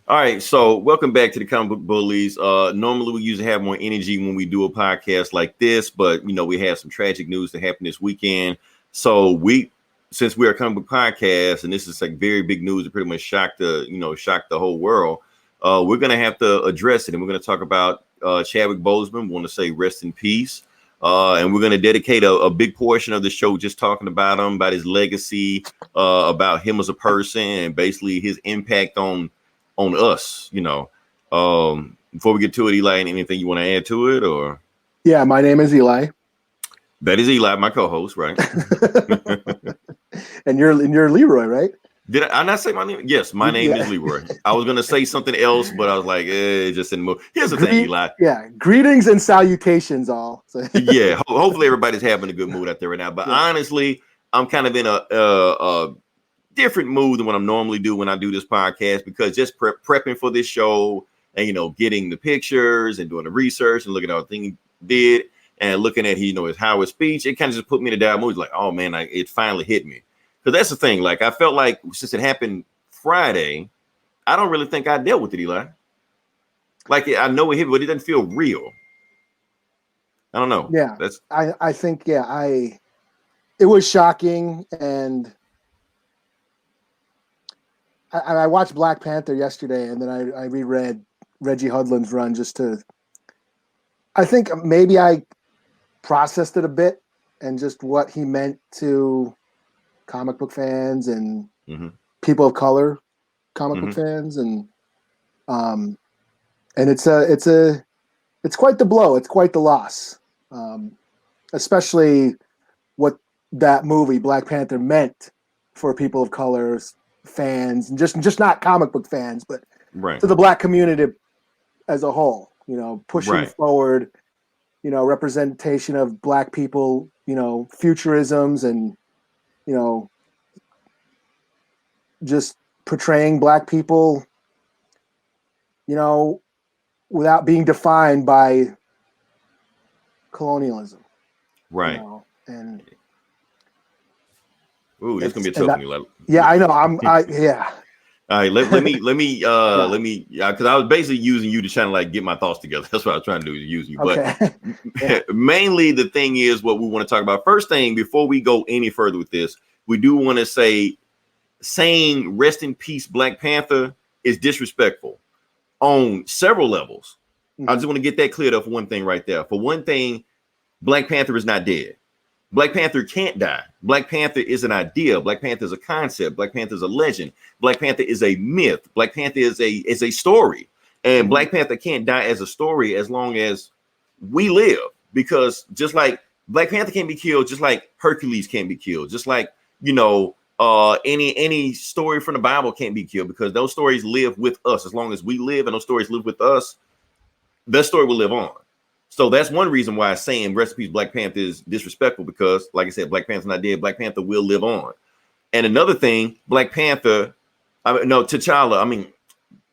All right, so welcome back to the Comic Book Bullies. Normally we usually have more energy when we do a podcast like this, but we have some tragic news that happened this weekend. So since we're a comic book podcast, and this is like very big news that pretty much shocked the whole world, we're gonna have to address it, and we're gonna talk about Chadwick Boseman. We want to say rest in peace, and we're gonna dedicate a big portion of the show just talking about him, about his legacy, about him as a person, and basically his impact on us. Before we get to it, Eli, anything you want to add to it? Or yeah, my name is Eli. That is Eli, my co-host, right? and you're Leroy, right? Did I not say my name? Yes, my name is Leroy. I was gonna say something else, but I was like, just in the mood. Here's the thing, Eli. Yeah, greetings and salutations, all. Yeah, hopefully everybody's having a good mood out there right now. But honestly, I'm kind of in a different mood than what I normally do when I do this podcast, because just prepping for this show and getting the pictures and doing the research and looking at all the thing he did and looking at his Howard speech, it kind of just put me in a down mood. Like, oh man, it finally hit me. Because that's the thing. Like, I felt like since it happened Friday, I don't really think I dealt with it, Eli. Like, I know it hit me, but it doesn't feel real. I don't know. Yeah, I think it was shocking, and I watched Black Panther yesterday, and then I reread Reggie Hudlin's run I think maybe I processed it a bit and just what he meant to comic book fans and people of color comic book fans, and it's quite the blow. It's quite the loss, especially what that movie Black Panther meant for people of color fans, and just not comic book fans, but to the Black community as a whole. Pushing forward, representation of Black people, futurisms, and just portraying Black people, without being defined by colonialism. Right. And ooh, it's gonna be a tough one. Yeah, I know. Yeah. All right, let me because I was basically using you to try to like get my thoughts together. That's what I was trying to do, is use you. Okay. But mainly the thing is what we want to talk about. First thing, before we go any further with this, we do want to say saying rest in peace Black Panther is disrespectful on several levels. I just want to get that cleared up for one thing right there. For one thing, Black Panther is not dead. Black Panther can't die. Black Panther is an idea. Black Panther is a concept. Black Panther is a legend. Black Panther is a myth. Black Panther is a story. And Black Panther can't die as a story as long as we live. Because just like Black Panther can't be killed, just like Hercules can't be killed, just like any story from the Bible can't be killed, because those stories live with us. As long as we live and those stories live with us, that story will live on. So that's one reason why saying rest in peace Black Panther is disrespectful, because like I said, Black Panther's not dead. Black Panther will live on. And another thing, T'Challa,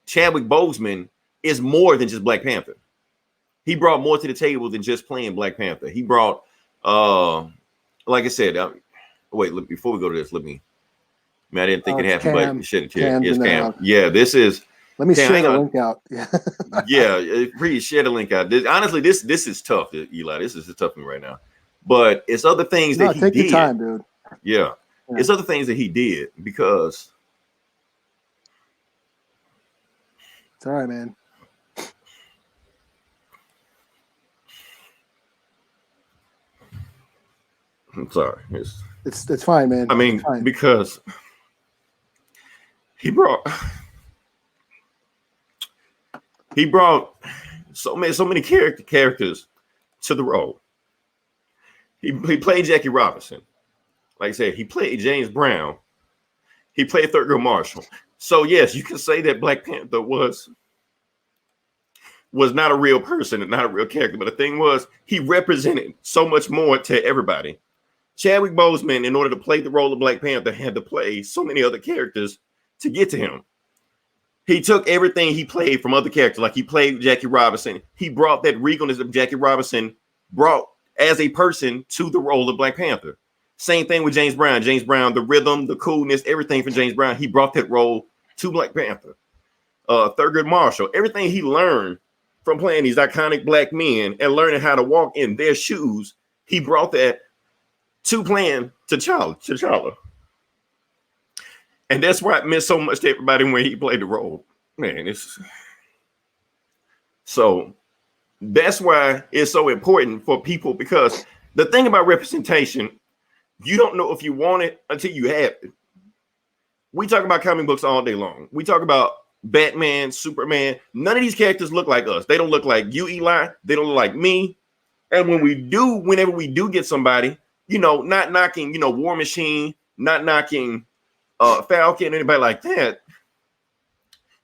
Chadwick Boseman is more than just Black Panther. He brought more to the table than just playing Black Panther. He brought, like I said, before we go to this, I didn't think it happened, but it shouldn't. Yes, Cam. Yeah, this is. Let me share the link out. Yeah, please share the link out. Honestly, this is tough, Eli. This is a tough one right now. But it's other things that he did. Take your time, dude. Yeah, it's other things that he did, because it's all right, man. I'm sorry. It's fine, man. I mean, because he brought so many characters to the role. He played Jackie Robinson. Like I said, he played James Brown. He played Thurgood Marshall. So yes, you can say that Black Panther was not a real person and not a real character. But the thing was, he represented so much more to everybody. Chadwick Boseman, in order to play the role of Black Panther, had to play so many other characters to get to him. He took everything he played from other characters. Like, he played Jackie Robinson. He brought that regalness of Jackie Robinson brought as a person to the role of Black Panther. Same thing with James Brown. James Brown, the rhythm, the coolness, everything from James Brown, he brought that role to Black Panther. Thurgood Marshall, everything he learned from playing these iconic black men and learning how to walk in their shoes, he brought that to playing T'Challa. And that's why it meant so much to everybody when he played the role. Man, so that's why it's so important for people, because the thing about representation, you don't know if you want it until you have it. We talk about comic books all day long. We talk about Batman, Superman. None of these characters look like us. They don't look like you, Eli. They don't look like me. And whenever we do get somebody, not knocking, War Machine, not knocking Falcon, anybody like that.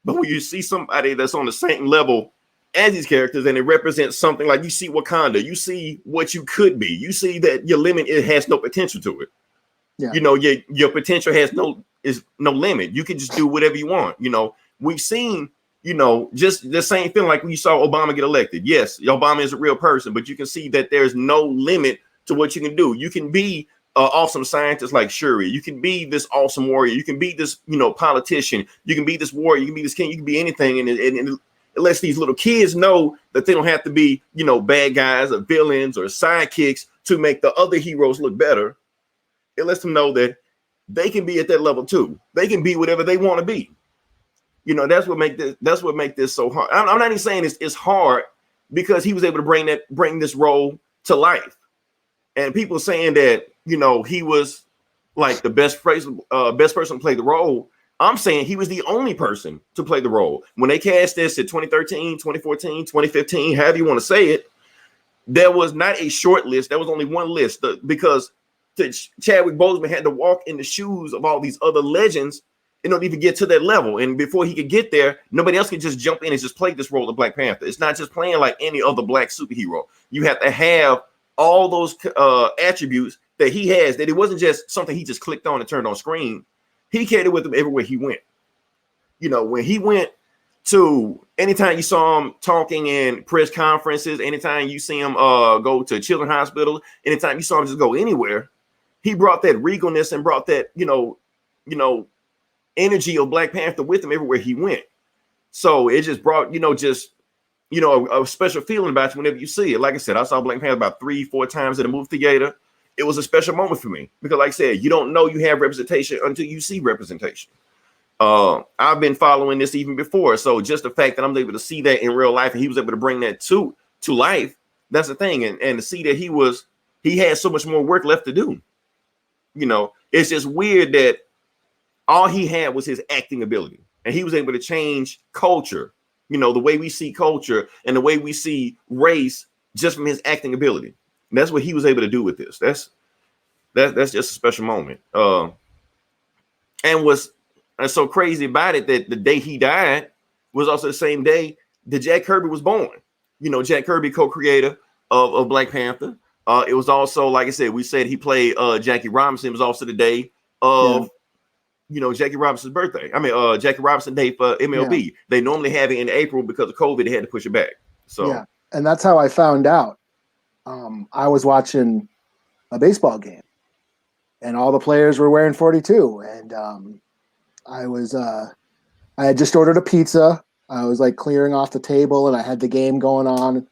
But when you see somebody that's on the same level as these characters and it represents something, like you see Wakanda, you see what you could be, you see that your limit, it has no potential to it. Yeah. Your potential has no limit. You can just do whatever you want. We've seen, just the same feeling like when you saw Obama get elected. Yes, Obama is a real person, but you can see that there's no limit to what you can do. You can be an awesome scientist like Shuri. You can be this awesome warrior. You can be this, politician. You can be this warrior. You can be this king. You can be anything. And it lets these little kids know that they don't have to be, bad guys or villains or sidekicks to make the other heroes look better. It lets them know that they can be at that level too. They can be whatever they want to be. That's what make this so hard. I'm not even saying it's hard, because he was able to bring this role to life. And people saying that, he was like the best person to play the role. I'm saying he was the only person to play the role. When they cast this in 2013, 2014, 2015, however you want to say it, there was not a short list. There was only one list, because Chadwick Boseman had to walk in the shoes of all these other legends in order to even get to that level. And before he could get there, nobody else could just jump in and just play this role of Black Panther. It's not just playing like any other black superhero. You have to have all those attributes that he has, that it wasn't just something he just clicked on and turned on screen. He carried it with him everywhere he went. When he went to, anytime you saw him talking in press conferences, anytime you see him go to children's hospitals, anytime you saw him just go anywhere, he brought that regalness and brought that, energy of Black Panther with him everywhere he went. So it just brought, a special feeling about you whenever you see it. Like I said, I saw Black Panther about 3-4 times at a movie theater. It was a special moment for me, because like I said, you don't know you have representation until you see representation. I've been following this even before. So just the fact that I'm able to see that in real life, and he was able to bring that to life, that's the thing. And to see that he had so much more work left to do. It's just weird that all he had was his acting ability, and he was able to change culture, the way we see culture and the way we see race, just from his acting ability. And that's what he was able to do with this. That's just a special moment. And what's so crazy about it, that the day he died was also the same day that Jack Kirby was born. Jack Kirby, co-creator of Black Panther. It was also, like I said, we said he played Jackie Robinson. It was also the day of Jackie Robinson's birthday. Jackie Robinson Day for MLB. Yeah. They normally have it in April because of COVID. They had to push it back. So yeah, and that's how I found out. I was watching a baseball game, and all the players were wearing 42. And I had just ordered a pizza. I was like clearing off the table, and I had the game going on.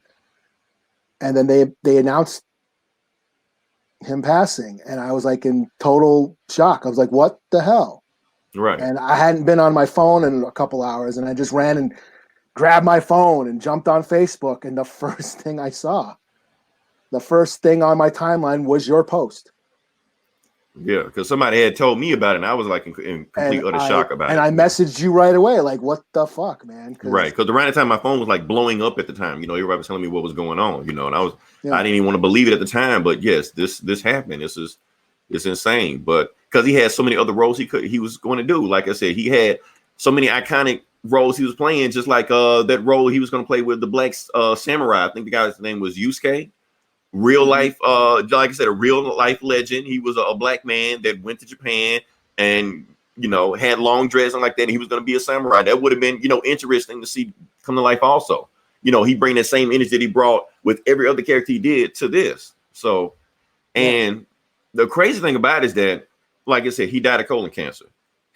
And then they announced him passing, and I was like in total shock. I was like, "What the hell?" Right. And I hadn't been on my phone in a couple hours, and I just ran and grabbed my phone and jumped on Facebook. And the first thing I saw, the first thing on my timeline was your post. Yeah, because somebody had told me about it, and I was like in complete utter shock about it. And I messaged you right away, like, "What the fuck, man?" Right, because around the time my phone was like blowing up at the time, everybody was telling me what was going on, and I didn't even want to believe it at the time, but yes, this happened. It's insane, but because he had so many other roles he was going to do. Like I said, he had so many iconic roles he was playing, just like that role he was going to play with the Black Samurai. I think the guy's name was Yusuke. Real life, like I said, a real life legend. He was a black man that went to Japan and had long dreads and like that. And he was going to be a samurai. That would have been interesting to see come to life. Also, he bring that same energy that he brought with every other character he did to this. So, and the crazy thing about it is that, like I said, he died of colon cancer.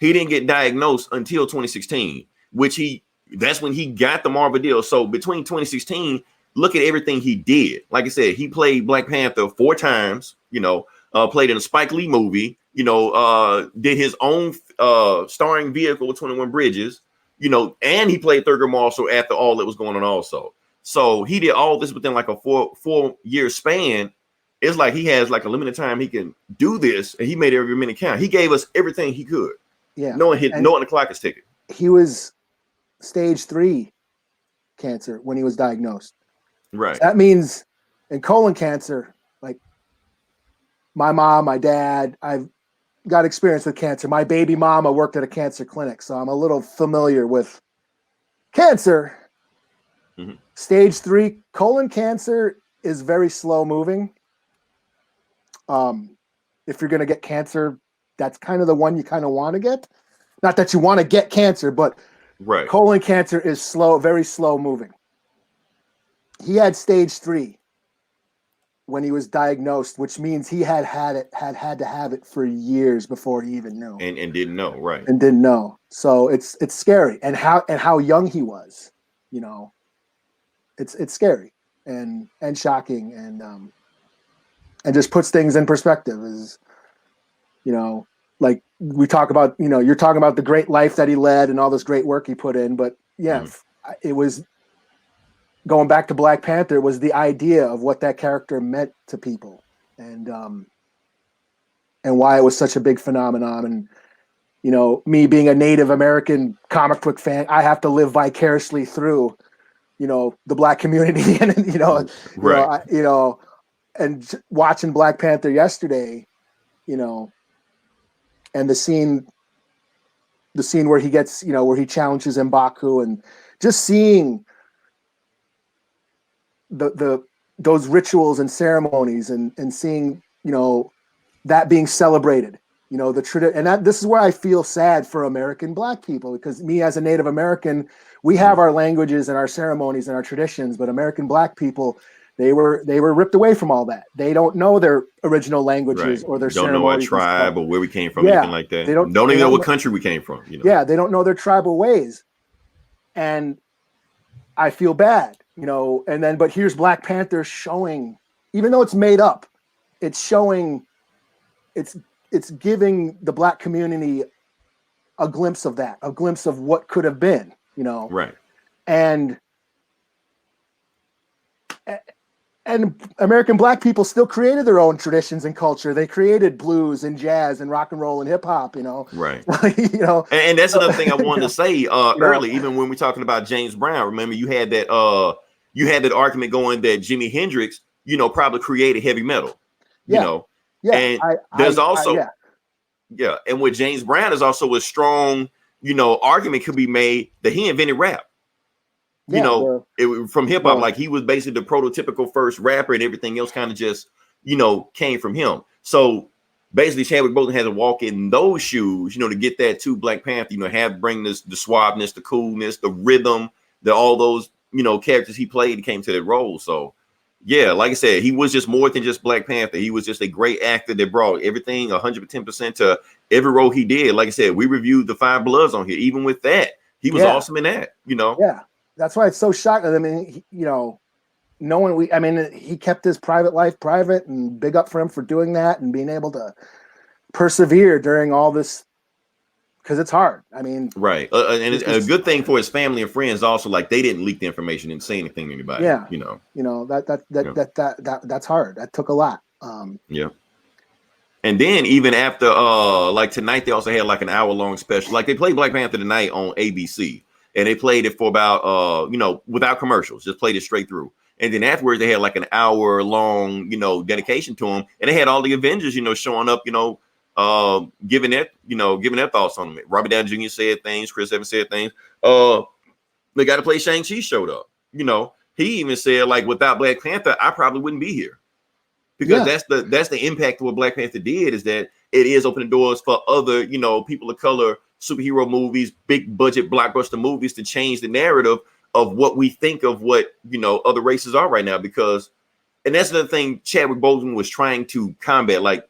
He didn't get diagnosed until 2016, which he That's when he got the Marvel deal. So between 2016, look at everything he did. Like I said, he played Black Panther 4 times, played in a Spike Lee movie, did his own starring vehicle, 21 Bridges, and he played Thurgood Marshall after all that was going on also. So he did all this within like a four-year span. It's like he has like a limited time he can do this, and he made every minute count. He gave us everything he could. Yeah. Knowing the clock is ticking. He was stage 3 cancer when he was diagnosed. Right. So that means in colon cancer, like my mom, my dad, I've got experience with cancer. My baby mama worked at a cancer clinic, so I'm a little familiar with cancer. Mm-hmm. Stage 3 colon cancer is very slow moving. If you're going to get cancer, that's kind of the one you kind of want to get. Not that you want to get cancer, but right. Colon cancer is slow, very slow moving. He had stage 3 when he was diagnosed, which means he had to have it for years before he even knew. And didn't know, right. And didn't know. So it's scary. And how young he was, it's scary and shocking and just puts things in perspective. Is like we talk about, you're talking about the great life that he led and all this great work he put in, but it was going back to Black Panther. It was the idea of what that character meant to people and why it was such a big phenomenon. And me being a Native American comic book fan, I have to live vicariously through the Black community and right. And watching Black Panther yesterday, and the scene where he gets, where he challenges M'Baku, and just seeing those rituals and ceremonies and seeing, that being celebrated, this is where I feel sad for American Black people, because me as a Native American, we have our languages and our ceremonies and our traditions, but American Black people, they were ripped away from all that. They don't know their original languages right. or their don't ceremonies. Know our tribe or where we came from, anything like that. They don't even know what country we came from. Yeah, they don't know their tribal ways, and I feel bad, but here's Black Panther showing, even though it's made up, it's showing, it's giving the Black community a glimpse of that, a glimpse of what could have been, right. And American Black people still created their own traditions and culture. They created blues and jazz and rock and roll and hip hop, Right. And that's another thing I wanted to say early, even when we're talking about James Brown. Remember, you had that argument going that Jimi Hendrix, probably created heavy metal. Yeah. And there's also and with James Brown is also a strong, argument could be made that he invented rap. From hip hop, like he was basically the prototypical first rapper, and everything else kind of just, came from him. So basically, Chadwick Boseman had to walk in those shoes, to get that to Black Panther. Bring the suaveness, the coolness, the rhythm, all those, characters he played came to that role. So yeah, like I said, he was just more than just Black Panther. He was just a great actor that brought everything 110% to every role he did. Like I said, we reviewed the Five Bloods on here. Even with that, he was awesome in that. Yeah. That's why it's so shocking. I mean, he kept his private life private, and big up for him for doing that and being able to persevere during all this, because it's hard. I mean, right. And it's a good thing for his family and friends also, like they didn't leak the information and say anything to anybody. Yeah. That's hard. That took a lot. Yeah. And then even after, like tonight, they also had like an hour-long special. Like they played Black Panther tonight on ABC. And they played it for about, without commercials, just played it straight through. And then afterwards, they had like an hour-long, dedication to him. And they had all the Avengers, showing up, giving their thoughts on him. Robert Downey Jr. said things. Chris Evans said things. The guy to play Shang-Chi showed up. He even said, like, without Black Panther, I probably wouldn't be here. Because that's the impact of what Black Panther did, is that it is opening doors for other, people of color, superhero movies, big budget blockbuster movies, to change the narrative of what we think of what, other races are right now. Because, and that's another thing Chadwick Boseman was trying to combat, like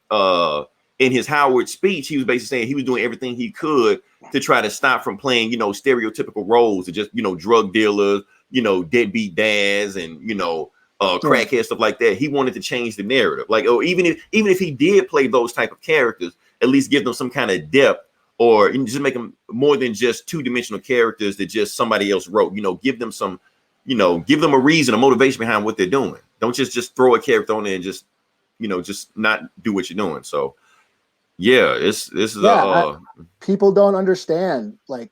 in in his Howard speech, he was basically saying he was doing everything he could to try to stop from playing, you know, stereotypical roles of just, you know, drug dealers, you know, deadbeat dads, and, you know, crackhead, stuff like that. He wanted to change the narrative. Like, oh, even if he did play those type of characters, at least give them some kind of depth, or just make them more than just two-dimensional characters that just somebody else wrote. You know, give them some, you know, give them a reason, a motivation behind what they're doing. Don't just throw a character on there and just, you know, just not do what you're doing. So yeah, this is people don't understand like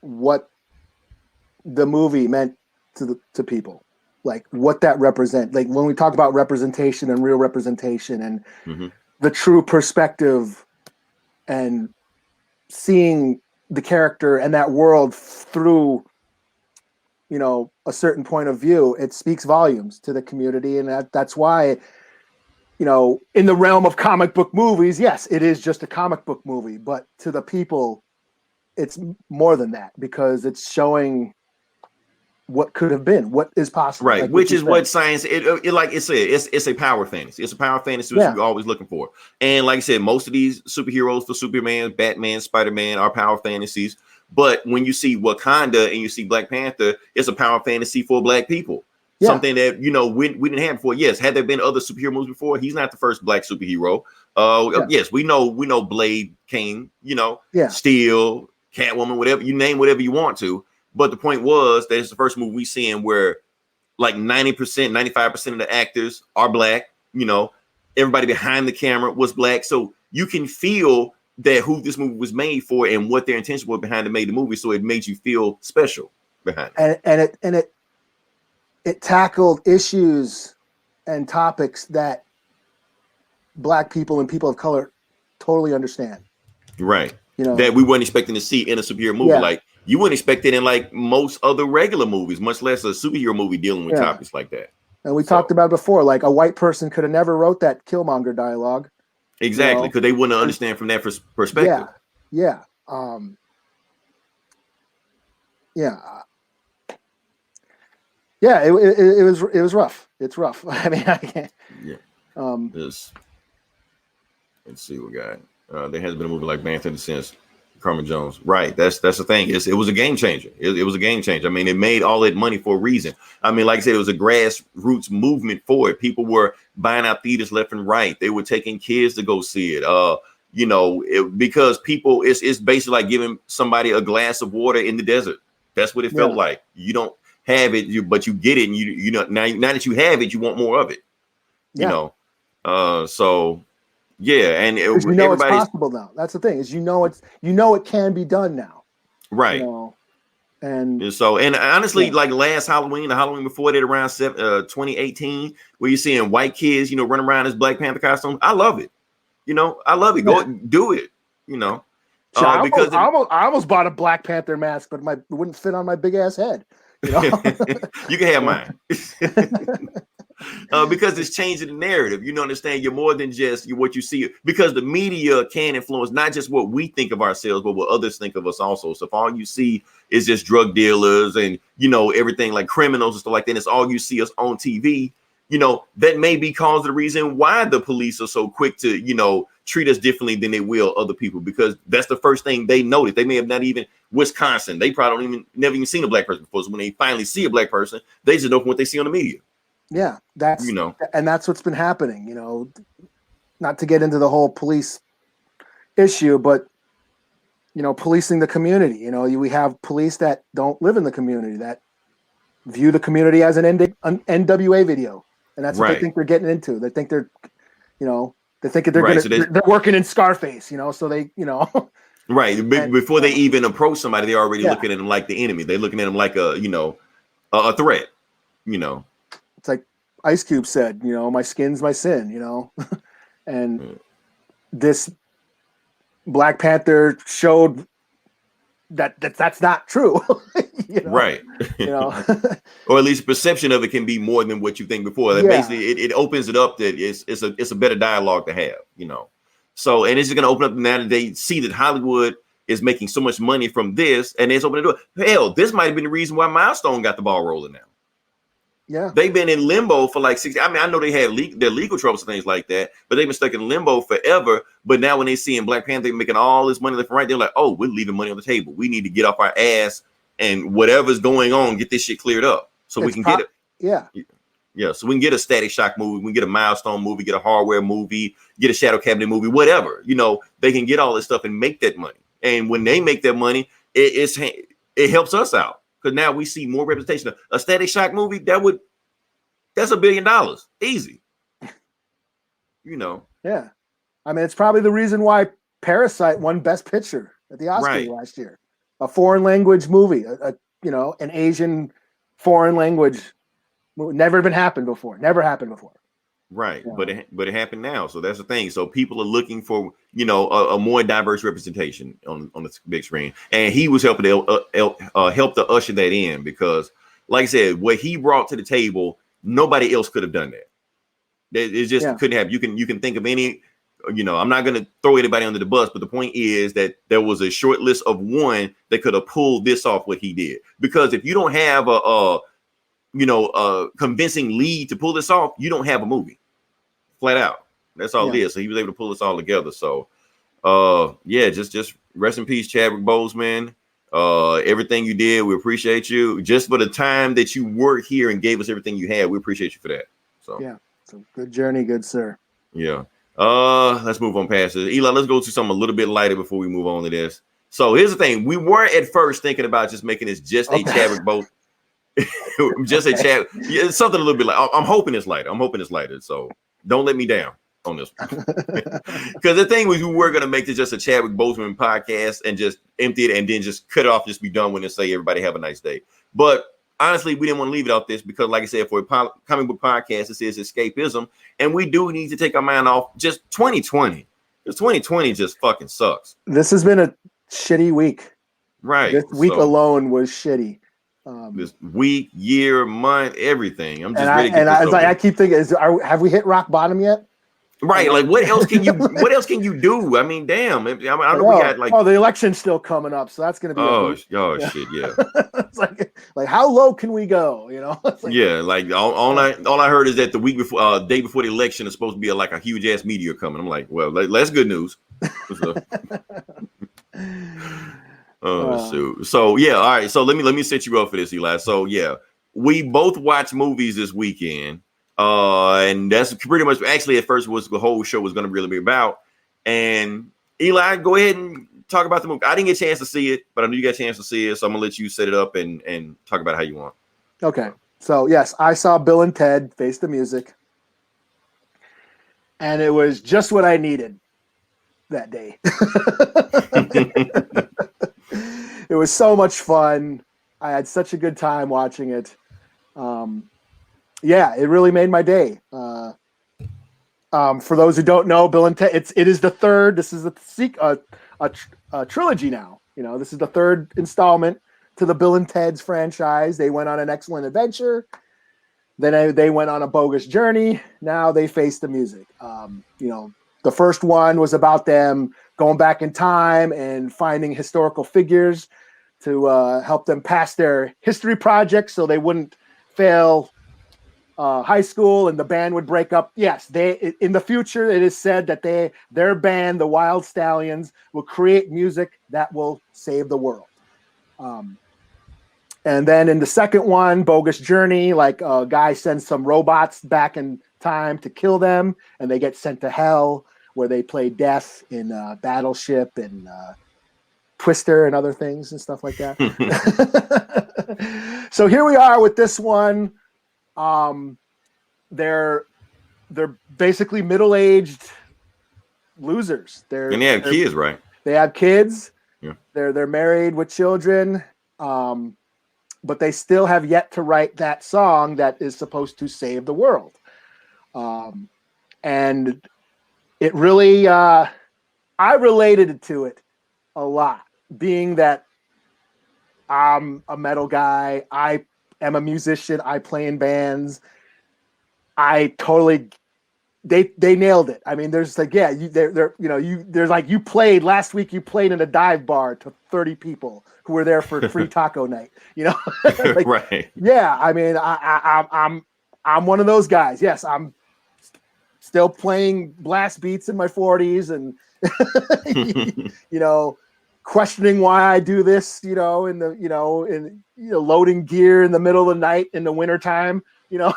what the movie meant to people, like what that represent. Like when we talk about representation and real representation and the true perspective and seeing the character and that world through, you know, a certain point of view, it speaks volumes to the community. And that's why, you know, in the realm of comic book movies, yes, it is just a comic book movie, but to the people, it's more than that, because it's showing what could have been, what is possible. Right, like which is what science, it like it said, it's a power fantasy. It's a power fantasy, which we're always looking for. And like I said, most of these superheroes, for Superman, Batman, Spider-Man, are power fantasies. But when you see Wakanda and you see Black Panther, it's a power fantasy for Black people. Yeah. Something that, you know, we didn't have before. Yes, had there been other superhero movies before, he's not the first Black superhero. Yes, we know Blade came, you know, Steel, Catwoman, whatever, you name whatever you want to. But the point was that it's the first movie we seeing where like 90%, 95% of the actors are Black. You know, everybody behind the camera was Black. So you can feel that who this movie was made for and what their intention was behind to make the movie. So it made you feel special behind it. And it tackled issues and topics that Black people and people of color totally understand. Right. You know, that we weren't expecting to see in a superhero movie. Like, you wouldn't expect it in like most other regular movies, much less a superhero movie dealing with topics like that. And we talked about it before, like a white person could have never wrote that Killmonger dialogue. Exactly, because they wouldn't understand from that perspective. Yeah. It was rough. It's rough. I mean, I can't. Yeah. Let's see what we got. There has been a movie like Bantha since Carmen Jones. Right. That's the thing. It was a game changer. It was a game changer. I mean, it made all that money for a reason. I mean, like I said, it was a grassroots movement for it. People were buying out theaters left and right. They were taking kids to go see it. You know, because people, it's basically like giving somebody a glass of water in the desert. That's what it felt like. You don't have it, but you get it, and you know now that you have it, you want more of it. You know, so. Yeah, and you know it's possible now. That's the thing, is you know it can be done now. Right. You know? And so, and honestly, like last Halloween, the Halloween before that, around 2018, where you're seeing white kids, you know, running around as Black Panther costumes. I love it. You know, I love it. Go do it. You know, because I almost bought a Black Panther mask, but it wouldn't fit on my big ass head. You know? You can have mine. Because it's changing the narrative. You know, understand, you're more than just what you see, because the media can influence not just what we think of ourselves, but what others think of us also. So if all you see is just drug dealers and, you know, everything like criminals and stuff like that, and it's all you see us on TV, you know, that may be cause of the reason why the police are so quick to, you know, treat us differently than they will other people, because that's the first thing they notice. They may have not even Wisconsin. They probably never even seen a Black person before. So when they finally see a Black person, they just know from what they see on the media. Yeah, that's, you know, and that's what's been happening, you know, not to get into the whole police issue, but, you know, policing the community. You know, we have police that don't live in the community, that view the community as an NWA video. And that's what they think they're getting into. They think they're, you know, they think they're they're working in Scarface, you know, so they, you know. Right. And, before they even approach somebody, they're already looking at them like the enemy. They're looking at them like a, you know, a threat, you know. It's like Ice Cube said, you know, my skin's my sin, you know. And this Black Panther showed that's not true. You know? Right. You know, or at least perception of it can be more than what you think before. That basically it opens it up that it's a better dialogue to have, you know. So, and it's just going to open up now that they see that Hollywood is making so much money from this, and it's opening the door. Hell, this might have been the reason why Milestone got the ball rolling now. Yeah. They've been in limbo for like 60. I mean, I know they had their legal troubles and things like that, but they've been stuck in limbo forever. But now when they see in Black Panther making all this money left and right, they're like, oh, we're leaving money on the table. We need to get off our ass and whatever's going on, get this shit cleared up so we can get it. Yeah. Yeah, so we can get a Static Shock movie, we can get a Milestone movie, get a Hardware movie, get a Shadow Cabinet movie, whatever. You know, they can get all this stuff and make that money. And when they make that money, it helps us out because now we see more representation. A Static Shock movie that's $1 billion, easy. You know. Yeah, I mean, it's probably the reason why Parasite won Best Picture at the Oscars last year. A foreign language movie, an Asian foreign language. Never happened before. Right, yeah. but it happened now. So that's the thing. So people are looking for a more diverse representation on the big screen, and he was helping to help to usher that in because, like I said, what he brought to the table, nobody else could have done that. It just couldn't happen. You can think of any. I'm not going to throw anybody under the bus, but the point is that there was a short list of one that could have pulled this off what he did. Because if you don't have a convincing lead to pull this off, you don't have a movie. Flat out. That's all it is. So he was able to pull this all together. So just rest in peace, Chadwick Boseman. Everything you did, we appreciate you. Just for the time that you worked here and gave us everything you had, we appreciate you for that. So good journey, good sir. Yeah. Let's move on past this. Eli, let's go to something a little bit lighter before we move on to this. So here's the thing. We were at first thinking about just making this just a Chadwick Boseman. Just a chat. Yeah, it's something a little bit like I'm hoping it's lighter. So don't let me down on this one. Because the thing was, we were gonna make this just a Chadwick Boseman podcast and just empty it and then just cut it off, just be done with it and say everybody have a nice day. But honestly, we didn't want to leave it out this because, like I said, for a comic book podcast, this is escapism, and we do need to take our mind off just 2020. Because 2020 just fucking sucks. This has been a shitty week. Right. This week alone was shitty. This week, year, month, everything. I'm just ready to get this over. I keep thinking, have we hit rock bottom yet? Right, like what else can you do? I mean, damn. I know we got like the election's still coming up, so that's gonna be shit, yeah. It's like how low can we go? Like all I heard is that the week before, day before the election is supposed to be like a huge ass meteor coming. I'm like, well, that's good news. So yeah, all right. So let me set you up for this, Eli. So yeah, we both watched movies this weekend. And that's pretty much actually at first was the whole show was going to really be about. And Eli, go ahead and talk about the movie. I didn't get a chance to see it, but I knew you got a chance to see it, so I'm gonna let you set it up and talk about how you want. Okay. So yes, I saw Bill and Ted Face the Music, and it was just what I needed that day. It was so much fun. I had such a good time watching it. Yeah, it really made my day. For those who don't know, Bill and Ted, it is the third. This is a trilogy now. This is the third installment to the Bill and Ted's franchise. They went on an excellent adventure. Then they went on a bogus journey. Now they face the music. The first one was about them going back in time and finding historical figures to help them pass their history projects so they wouldn't fail high school and the band would break up. Yes, in the future it is said that their band, the Wild Stallions, will create music that will save the world. And then in the second one, Bogus Journey, like a guy sends some robots back in time to kill them, and they get sent to hell where they play death in Battleship and Twister and other things and stuff like that. So here we are with this one. They're basically middle-aged losers. And they have kids, right? They have kids. Yeah. They're married with children. But they still have yet to write that song that is supposed to save the world. And it really, I related to it a lot, being that I'm a metal guy. I am a musician. I play in bands. I totally they nailed it. I mean, there's like, yeah, they're you know, there's like, you played last week, you played in a dive bar to 30 people who were there for free taco night, you know. Like, Right. yeah, I mean, I'm one of those guys. Yes, I'm still playing blast beats in my 40s and you know, questioning why I do this, you know, loading gear in the middle of the night in the wintertime, you know.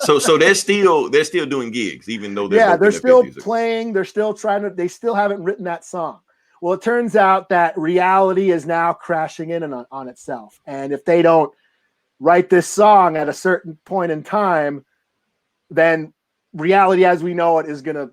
So they're still doing gigs, even though they're still playing. They're still they still haven't written that song. Well, it turns out that reality is now crashing in on itself. And if they don't write this song at a certain point in time, then reality as we know it is going to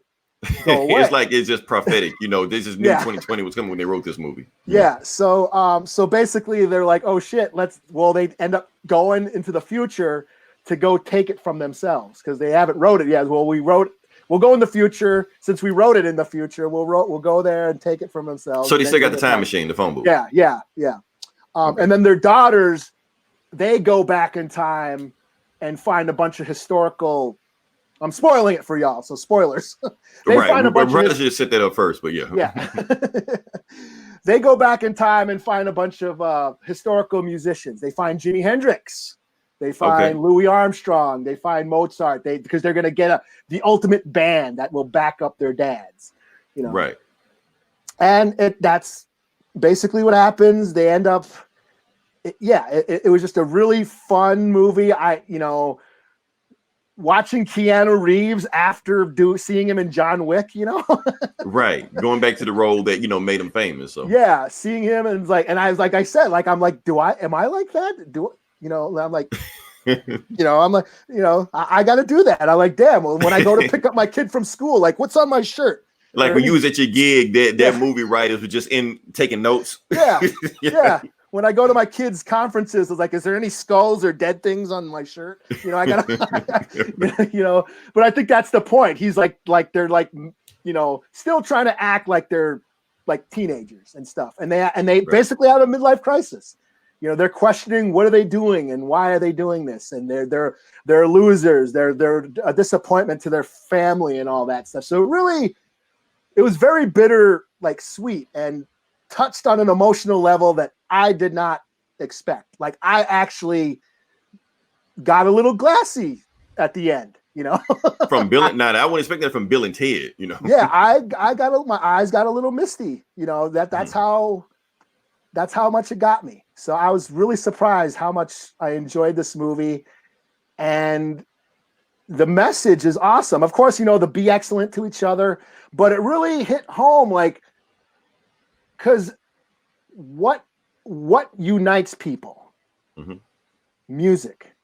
go away. It's just prophetic. You know, this is new 2020 was coming when they wrote this movie. Yeah. So basically they're like, oh shit, they end up going into the future to go take it from themselves because they haven't wrote it yet. Well, we'll go in the future. Since we wrote it in the future, we'll go there and take it from themselves. So they still got the time machine, the phone booth. Yeah. Okay. And then their daughters, they go back in time and find a bunch of historical. I'm spoiling it for y'all, so spoilers. Right. We'd rather just set that up first, but yeah. Yeah. They go back in time and find a bunch of historical musicians. They find Jimi Hendrix. They find Louis Armstrong. They find Mozart. Because they're going to get the ultimate band that will back up their dads. You know. Right. And that's basically what happens. They end up. It was just a really fun movie. Watching Keanu Reeves after seeing him in John Wick, you know. Right. Going back to the role that, you know, made him famous. So yeah, seeing him and I was like, I said, like, I'm like, am I like that? You know, I'm like, you know, I got to do that. I'm like, damn, when I go to pick up my kid from school, like, what's on my shirt? Like when you was at your gig, that movie writers were just taking notes. Yeah. Yeah. When I go to my kids' conferences, it's like, is there any skulls or dead things on my shirt? You know, I gotta, you know, but I think that's the point. He's like they're like, you know, still trying to act like they're like teenagers and stuff. And they basically have a midlife crisis. You know, they're questioning what are they doing and why are they doing this? And they're losers. They're a disappointment to their family and all that stuff. So really, it was very bitter, like sweet, and touched on an emotional level that I did not expect. Like I actually got a little glassy at the end, you know. From Bill, I wouldn't expect that from Bill and Ted, you know. Yeah, I got my eyes got a little misty, you know. That's how much it got me. So I was really surprised how much I enjoyed this movie, and the message is awesome. Of course, you know, the be excellent to each other, but it really hit home, like, because what unites people? Mm-hmm. Music.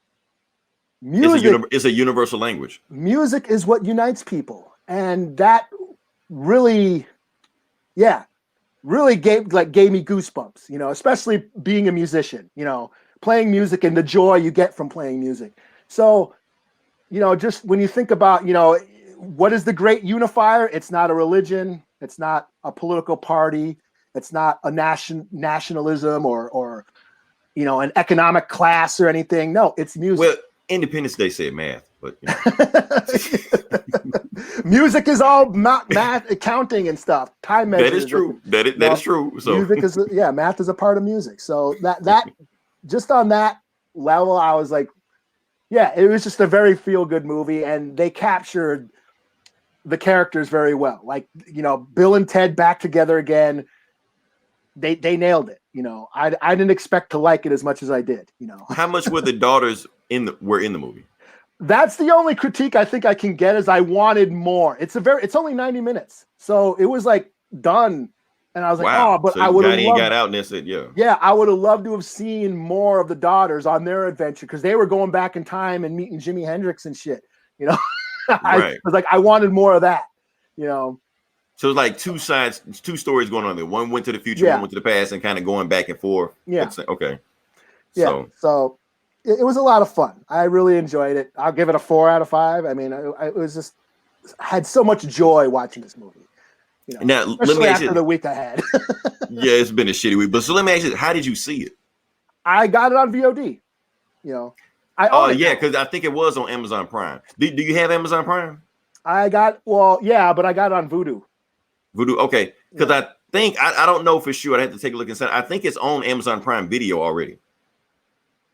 It's a universal language. Music is what unites people, and that really gave me goosebumps. You know, especially being a musician. You know, playing music and the joy you get from playing music. So, you know, just when you think about, you know, what is the great unifier? It's not a religion. It's not a political party. It's not a nationalism or you know, an economic class or anything. No, it's music. Well, Independence Day said math, but you know. Music is all math, accounting and stuff. Time measures. That is true. That is true. So music is math is a part of music. So that just on that level, I was like, yeah, it was just a very feel good movie, and they captured the characters very well. Like, you know, Bill and Ted back together again. They nailed it. You know, I didn't expect to like it as much as I did. You know, how much were the daughters were in the movie? That's the only critique I think I can get is I wanted more. It's only 90 minutes, so it was like done, and I was like, wow. Oh, but so I would have got out and they said, yeah, I would have loved to have seen more of the daughters on their adventure because they were going back in time and meeting Jimi Hendrix and shit. You know, I was like, I wanted more of that. You know. So it's like two stories going on there. One went to the future, one went to the past, and kind of going back and forth. Yeah. Okay. Yeah. So it was a lot of fun. I really enjoyed it. I'll give it a 4 out of 5. I mean, it was just had so much joy watching this movie. You know, now, especially let me after the week I had. Yeah, it's been a shitty week. But so let me ask you, how did you see it? I got it on VOD. You know, because I think it was on Amazon Prime. Do you have Amazon Prime? I got but I got it on Vudu. Vudu, okay, because Yeah. I think I don't know for sure. I have to take a look and say I think it's on Amazon Prime Video already.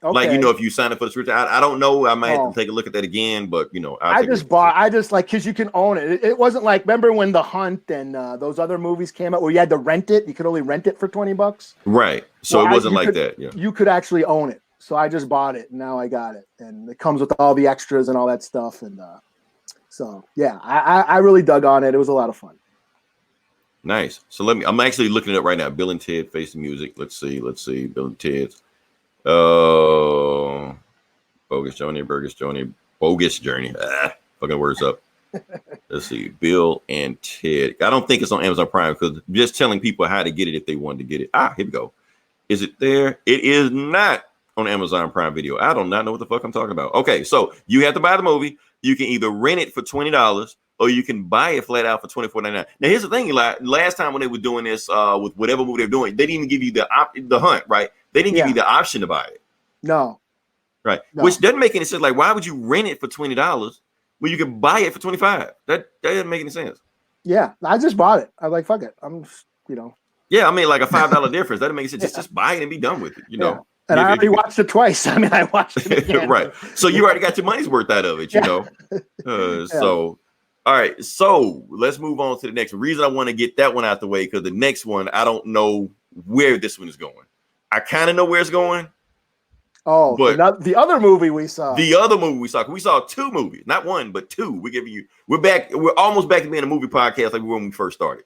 Okay. Like, if you sign up for the subscription, I don't know. I might have Oh. to take a look at that again, but I just like, because you can own it. It wasn't like, remember when The Hunt and those other movies came out where you had to rent it? You could only rent it for $20. Right. So it wasn't like that. Yeah. You could actually own it. So I just bought it, and now I got it, and it comes with all the extras and all that stuff. And so yeah, I really dug on it. It was a lot of fun. Nice. So I'm actually looking it up right now. Bill and Ted Face the Music. Let's see. Bill and Ted's. Bogus Journey. Fucking words up. Let's see. Bill and Ted. I don't think it's on Amazon Prime because just telling people how to get it if they wanted to get it. Here we go. Is it there? It is not on Amazon Prime Video. I do not know what the fuck I'm talking about. Okay, so you have to buy the movie. You can either rent it for $20 or you can buy it flat out for $24.99. Now, here's the thing, Eli. Last time when they were doing this with whatever movie they're doing, they didn't even give you the Hunt, right? They didn't give you the option to buy it. No. Right. No. Which doesn't make any sense. Like, why would you rent it for $20 when you can buy it for $25? That doesn't make any sense. Yeah, I just bought it. I'm like, fuck it. Yeah, I mean, like a $5 difference. That doesn't make sense. Just buy it and be done with it, know. And I already watched it twice. I mean, I watched it again. Right. So you already got your money's worth out of it, So, all right. So let's move on to the next reason I want to get that one out the way, because the next one, I don't know where this one is going. I kind of know where it's going. Oh, but the other movie we saw. We saw two movies, not one, but two. We're back. We're almost back to being a movie podcast like we were when we first started.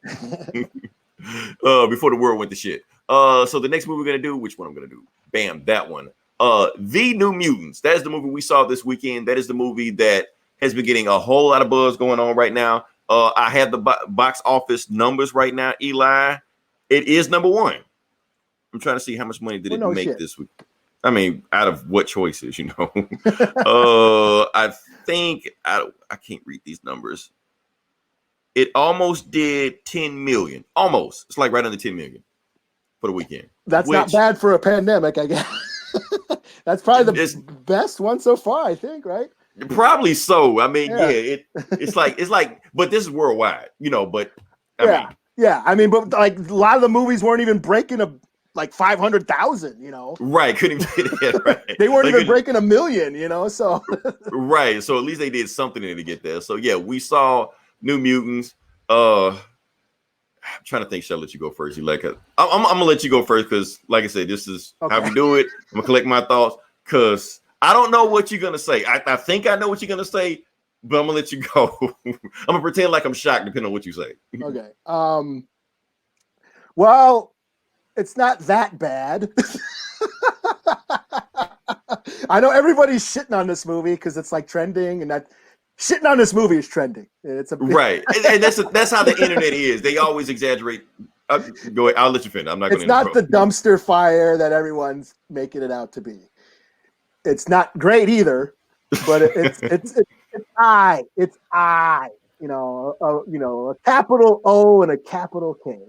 Before the world went to shit. So the next movie we're gonna do, which one I'm gonna do? Bam, that one. The New Mutants. That is the movie we saw this weekend. That is the movie that has been getting a whole lot of buzz going on right now. I have the box office numbers right now, Eli. It is number one. I'm trying to see how much money did it make this week. I mean, out of what choices, I think I can't read these numbers. It almost did 10 million. Almost. It's like right under 10 million for the weekend. That's not bad for a pandemic, I guess. That's probably the best one so far, I think, right? Probably so. I mean, it's like, but this is worldwide, but I mean, but like a lot of the movies weren't even breaking like 500,000, Right. Couldn't get it. Right. They weren't even breaking 1 million, so. Right. So at least they did something to get there. So yeah, we saw New Mutants. I'm trying to think. Shall I let you go first? I'm gonna let you go first because, like I said, this is how we do it. I'm gonna collect my thoughts because I don't know what you're gonna say. I think I know what you're gonna say, but I'm gonna let you go. I'm gonna pretend like I'm shocked, depending on what you say. Okay. Well, it's not that bad. I know everybody's shitting on this movie because it's like trending, and that shitting on this movie is trending. It's a right, and that's how the internet is. They always exaggerate. Go ahead. I'll let you finish. I'm not going to. It's not the dumpster fire that everyone's making it out to be. It's not great either, but it's I. It's I. A capital O and a capital K.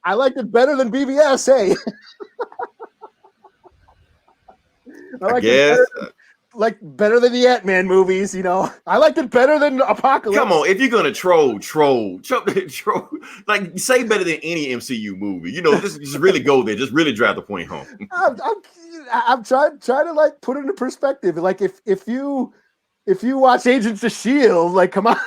I liked it better than BVS. Hey. I guess better than the Ant-Man movies, I liked it better than Apocalypse. Come on, if you're gonna troll, like say better than any MCU movie. Just really go there, just really drive the point home. I'm trying to like put it into perspective. Like if you watch Agents of S.H.I.E.L.D., like come on.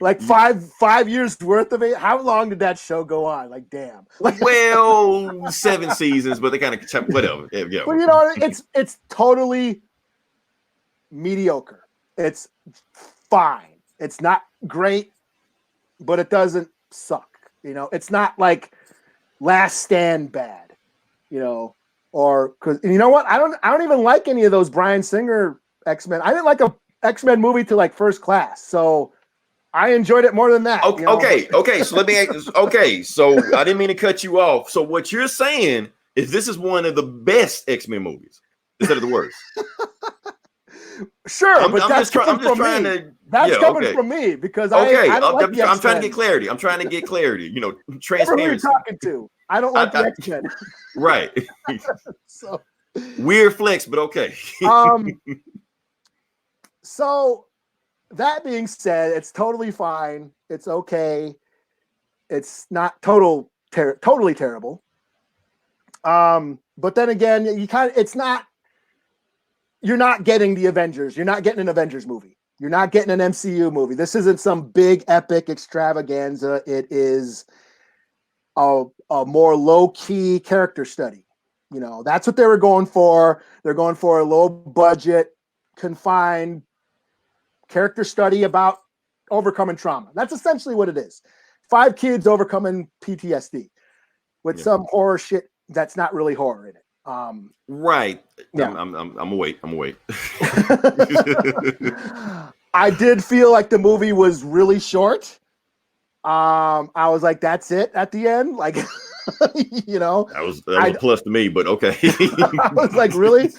Like five years worth of it. How long did that show go on? Like, damn. Well, 7 seasons, but they kind of whatever. Yeah. But it's totally mediocre. It's fine. It's not great, but it doesn't suck. It's not like Last Stand bad. Or because you know what? I don't even like any of those Bryan Singer X-Men. I didn't like a X-Men movie to like First Class, so I enjoyed it more than that. Okay. So let me ask. Okay, so I didn't mean to cut you off. So what you're saying is this is one of the best X-Men movies instead of the worst. Sure, but that's coming from me because I'm trying to get clarity. Transparency. Who are you talking to? I don't like the X-Men. Right. So Weird flex, but okay. So that being said, it's totally fine. It's okay. It's not totally terrible. But then again, you're not getting the Avengers. You're not getting an Avengers movie. You're not getting an MCU movie. This isn't some big epic extravaganza. It is a more low-key character study. You know, that's what they were going for. They're going for a low budget, confined character study about overcoming trauma. That's essentially what it is. 5 kids overcoming PTSD with some horror shit that's not really horror in it. Right. Yeah. I'm gonna wait. I did feel like the movie was really short. I was like, that's it at the end. Like, you know, that was a plus to me, but okay. I was like, really?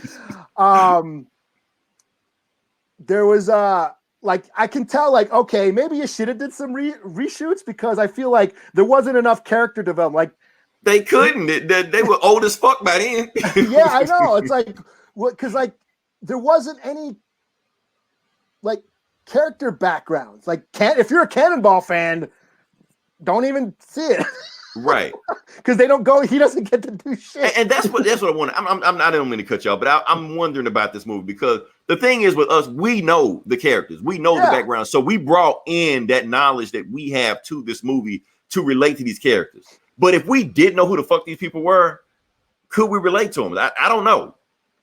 There was like, I can tell, like, okay, maybe you should have did some reshoots, because I feel like there wasn't enough character development. Like, they couldn't. They were old as fuck by then. Yeah, I know. It's like, because like there wasn't any like character backgrounds. Like, if you're a Cannonball fan, don't even see it. Right. Because they don't go. He doesn't get to do shit. And that's what I want. I don't mean to cut y'all, but I'm wondering about this movie, because the thing is with us, we know the characters, we know the background, so we brought in that knowledge that we have to this movie to relate to these characters. But if we didn't know who the fuck these people were, could we relate to them? I don't know.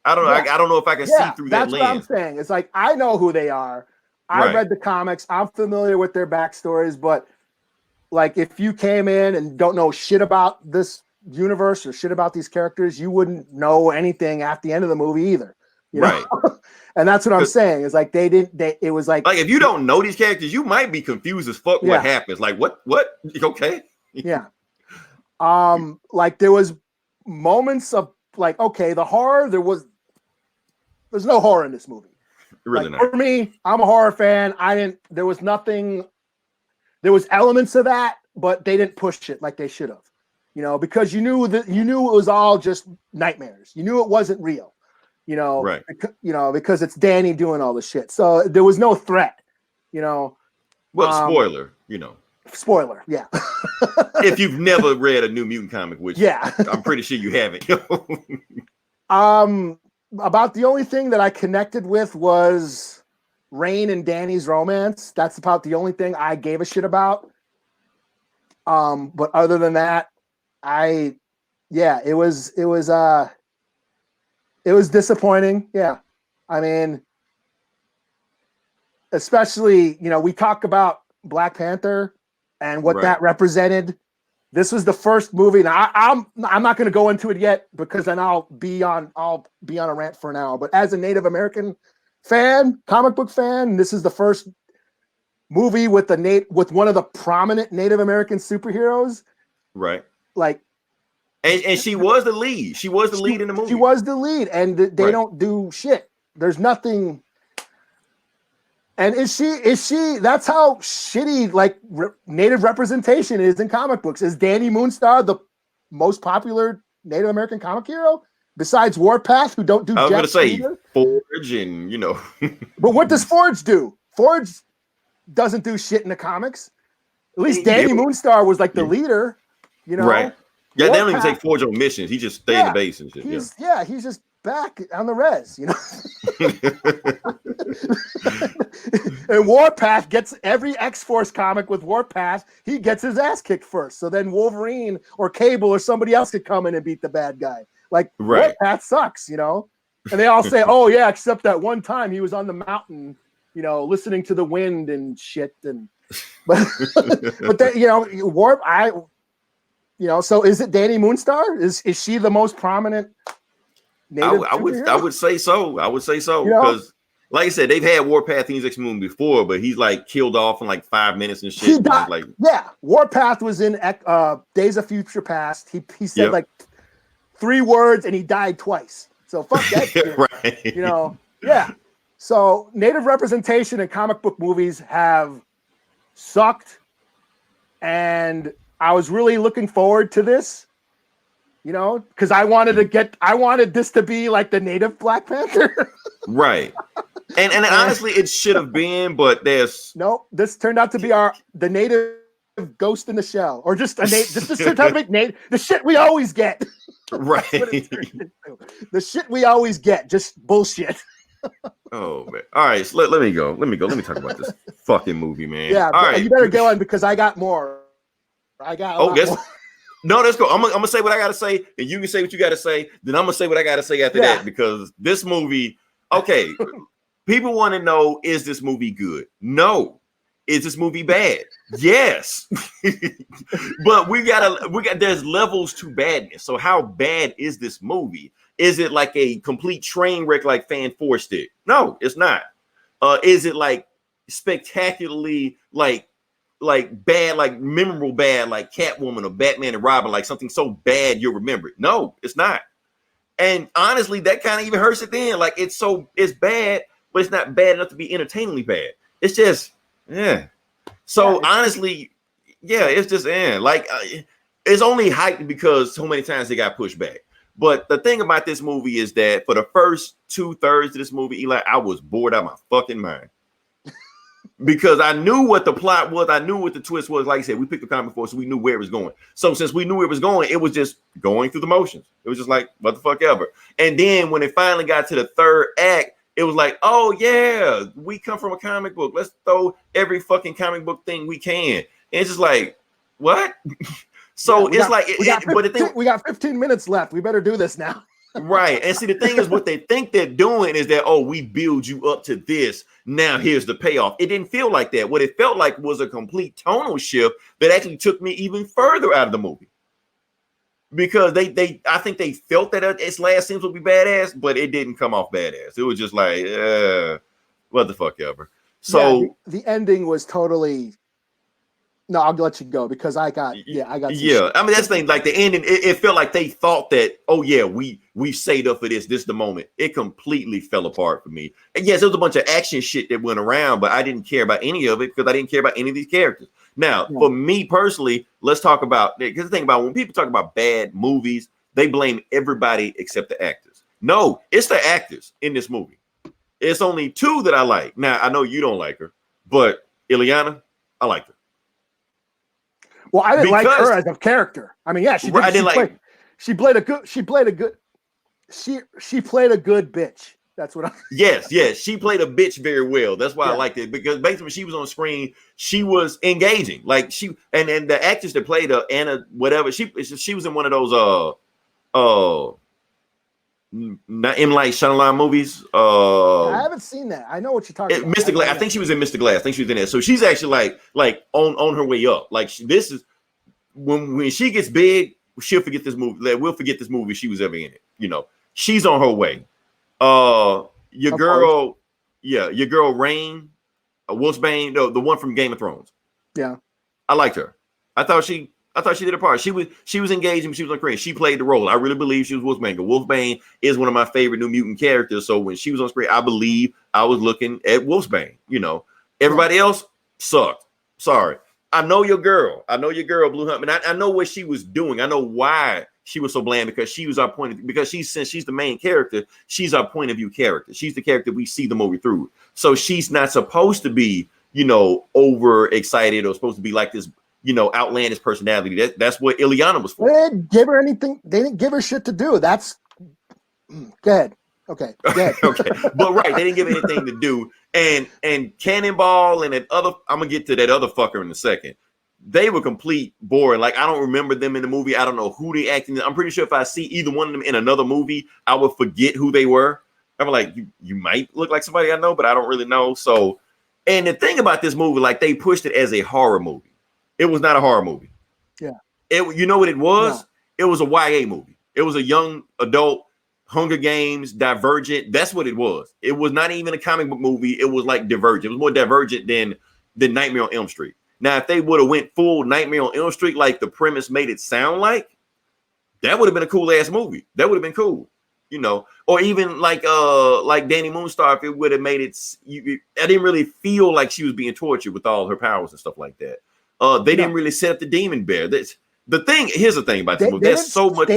I don't know. I don't know if I can see through that lens. That's what I'm saying. It's like, I know who they are. I read the comics. I'm familiar with their backstories. But like, if you came in and don't know shit about this universe or shit about these characters, you wouldn't know anything at the end of the movie either. You know? And that's what I'm saying. It's like it was like if you don't know these characters, you might be confused as fuck what happens. Like, what? Okay. Yeah. Like, there was moments of like, okay, the horror, there's no horror in this movie. Really like, for me, I'm a horror fan. There was elements of that, but they didn't push it like they should have, you know, because you knew it was all just nightmares. You knew it wasn't real, you know, right. Because it's Danny doing all the shit. So there was no threat, you know. Well, spoiler, you know. Spoiler, yeah. If you've never read a New Mutant comic, which I'm pretty sure you haven't. About the only thing that I connected with was Rain and Danny's romance. That's about the only thing I gave a shit about. But other than that, it was disappointing. Yeah. I mean, especially, you know, we talk about Black Panther and what that represented. This was the first movie. Now I'm not going to go into it yet, because then I'll be on a rant for an hour. But as a Native American fan, comic book fan, this is the first movie with one of the prominent Native American superheroes. Right. Like, and she was the lead. She was the lead in the movie. She was the lead, and they don't do shit. There's nothing. And is she? That's how shitty like Native representation is in comic books. Is Danny Moonstar the most popular Native American comic hero besides Warpath, who don't do? I was going to say either? Forge, and you know. But what does Forge do? Forge doesn't do shit in the comics. At least Danny Moonstar was like the leader, you know. Right. Yeah, Warpath, they don't even take Forge on missions. He just stay in the base and shit. He's just back on the res, you know. And Warpath gets every X-Force comic with Warpath, he gets his ass kicked first. So then Wolverine or Cable or somebody else could come in and beat the bad guy. Like, Warpath sucks, you know. And they all say, oh yeah, except that one time he was on the mountain, you know, listening to the wind and shit. And but that, you know, so is it Danny Moonstar? Is she the most prominent Native I would say so. I would say so, because like I said, they've had Warpath in his X-Men before, but he's like killed off in like 5 minutes and shit. He died. Like, Warpath was in Days of Future Past. He said like 3 words and he died twice. So fuck that shit. Right. You know, So Native representation in comic book movies have sucked, and I was really looking forward to this. you know, because I wanted this to be like the native Black Panther. Right. And honestly, it should have been, but there's no. This turned out to be the native Ghost in the Shell, or just just the certificate native, the shit we always get. Right. The shit we always get, just bullshit. Oh man! All right, so let me go. Let me talk about this fucking movie, man. Yeah, all right. You better go on because I got more. I got. A lot more. No, that's cool. I'm gonna say what I gotta say, and you can say what you gotta say. Then I'm gonna say what I gotta say after that, because this movie. Okay, people want to know: is this movie good? No. Is this movie bad? Yes. But we got. There's levels to badness. So how bad is this movie? Is it like a complete train wreck like Fan Four Stick? No, it's not. Is it like spectacularly like bad, like memorable bad, like Catwoman or Batman and Robin, like something so bad you'll remember it? No, it's not. And honestly, that kind of even hurts it then. Like it's bad, but it's not bad enough to be entertainingly bad. It's just, yeah. So honestly, yeah, it's just it's only hyped because so many times they got pushed back. But the thing about this movie is that for the first 2/3 of this movie, Eli, I was bored out of my fucking mind. Because I knew what the plot was. I knew what the twist was. Like I said, we picked the comic before, so we knew where it was going. So since we knew where it was going, it was just going through the motions. It was just like, what the fuck ever. And then when it finally got to the third act, it was like, oh yeah, we come from a comic book. Let's throw every fucking comic book thing we can. And it's just like, what? So yeah, we got 15 minutes left. We better do this now. Right. And see, the thing is, what they think they're doing is that, oh, we build you up to this. Now here's the payoff. It didn't feel like that. What it felt like was a complete tonal shift that actually took me even further out of the movie. Because I think they felt that its last scenes would be badass, but it didn't come off badass. It was just like, what the fuck ever. So yeah, the ending was totally. No, I'll let you go because I got. Yeah, I mean, that's the thing. Like the ending, it felt like they thought that, oh yeah, we saved up for this. This is the moment. It completely fell apart for me. And yes, there was a bunch of action shit that went around, but I didn't care about any of it because I didn't care about any of these characters. Now, for me personally, let's talk about, because the thing about when people talk about bad movies, they blame everybody except the actors. No, it's the actors in this movie. It's only two that I like. Now, I know you don't like her, but Ileana, I like her. Well, I didn't like her as a character. I mean, yeah, she played a good bitch. That's what I. Yes, she played a bitch very well. That's why I liked it, because basically when she was on screen, she was engaging. Like she and the actress that played her, Anna, whatever, she was in one of those not M. Night Shyamalan movies. I haven't seen that. I know what you're talking about. Mr. Glass. I think she was in Mr. Glass. I think she was in there. So she's actually like on her way up. Like this is when she gets big, she'll forget this movie. Like, we'll forget this movie she was ever in it. You know, she's on her way. Your girl Rain, Wolfsbane, the one from Game of Thrones. Yeah, I liked her. I thought she did a part. She was engaging. She was on screen. She played the role. I really believe she was Wolfsbane. Wolfsbane is one of my favorite New Mutant characters. So when she was on screen, I believe I was looking at Wolfsbane. You know, everybody else sucked. Sorry. I know your girl. Blue Hunt. And I know what she was doing. I know why she was so bland, because she was our point of view. Because since she's the main character, she's our point of view character. She's the character we see the movie through. So she's not supposed to be, over excited or supposed to be like this, outlandish personality. That's what Ileana was for. They didn't give her anything. They didn't give her shit to do. That's go ahead. Okay. Okay. But right, they didn't give anything to do. And Cannonball and that other, I'm gonna get to that other fucker in a second. They were complete boring. Like, I don't remember them in the movie. I don't know who they acting. I'm pretty sure if I see either one of them in another movie, I would forget who they were. I'm like, you might look like somebody I know, but I don't really know. So, and the thing about this movie, like, they pushed it as a horror movie. It was not a horror movie. Yeah. You know what it was? No. It was a YA movie. It was a young adult Hunger Games, Divergent. That's what it was. It was not even a comic book movie. It was like Divergent. It was more Divergent than Nightmare on Elm Street. Now, if they would have went full Nightmare on Elm Street, like the premise made it sound like, that would have been a cool ass movie. That would have been cool, or even like Danny Moonstar, if it would have made it. I didn't really feel like she was being tortured with all her powers and stuff like that. They didn't really set up the demon bear. That's the thing. Here's the thing about this movie. There's so much.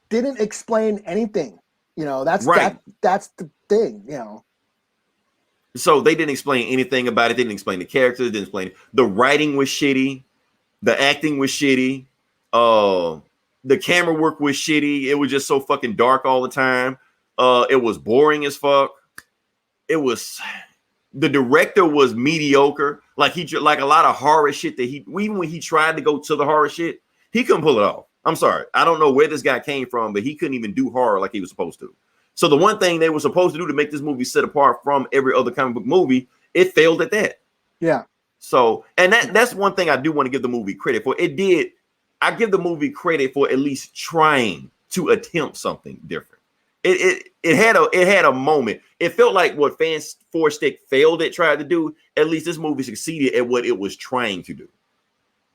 didn't explain anything. You know, that's right. that's the thing, you know. So they didn't explain anything about it. They didn't explain the characters, didn't explain the writing was shitty, the acting was shitty, the camera work was shitty. It was just so fucking dark all the time. It was boring as fuck. It was the director was mediocre. Like like a lot of horror shit that even when he tried to go to the horror shit, he couldn't pull it off. I'm sorry. I don't know where this guy came from, but he couldn't even do horror like he was supposed to. So the one thing they were supposed to do to make this movie set apart from every other comic book movie, it failed at that. Yeah. So, and that's one thing I do want to give the movie credit for. It did. I give the movie credit for at least trying to attempt something different. It had a moment. It felt like what Fans Four Stick failed at trying to do. At least this movie succeeded at what it was trying to do.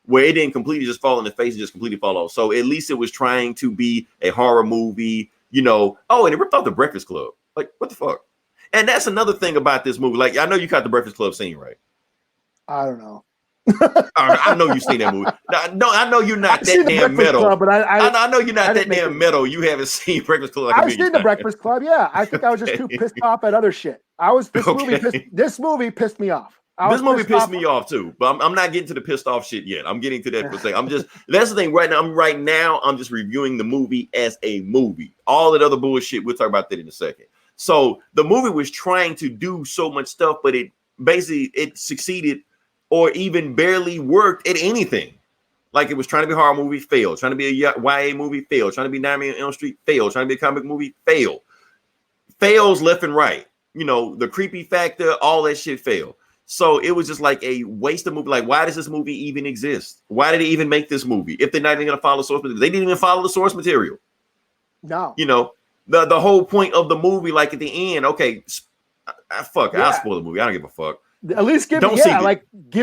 Where it didn't completely just fall in the face and just completely fall off. So at least it was trying to be a horror movie, you know. Oh, and it ripped off the Breakfast Club. Like, what the fuck? And that's another thing about this movie. Like, I know you caught the Breakfast Club scene, right? I don't know. I know you've seen that movie. No, I know you're not that damn metal. Club, but I know you're not that damn metal. You haven't seen Breakfast Club. I've seen the Breakfast Club. Yeah, I think I was just too pissed off at other shit. This movie pissed me off. This movie pissed me off too, but I'm not getting to the pissed off shit yet. I'm getting to that for a second. That's the thing right now. I'm just reviewing the movie as a movie. All that other bullshit, we'll talk about that in a second. So the movie was trying to do so much stuff, but it succeeded or even barely worked at anything. Like it was trying to be a horror movie, failed. Trying to be a YA movie, failed. Trying to be Nightmare on Elm Street, failed. Trying to be a comic movie, failed. Fails left and right. You know, the creepy factor, all that shit failed. So it was just like a waste of movie. Like, why does this movie even exist? Why did they even make this movie? If they're not even going to follow source material, they didn't even follow the source material. No, you know, the whole point of the movie, like at the end, okay, I'll spoil the movie. I don't give a fuck. At least give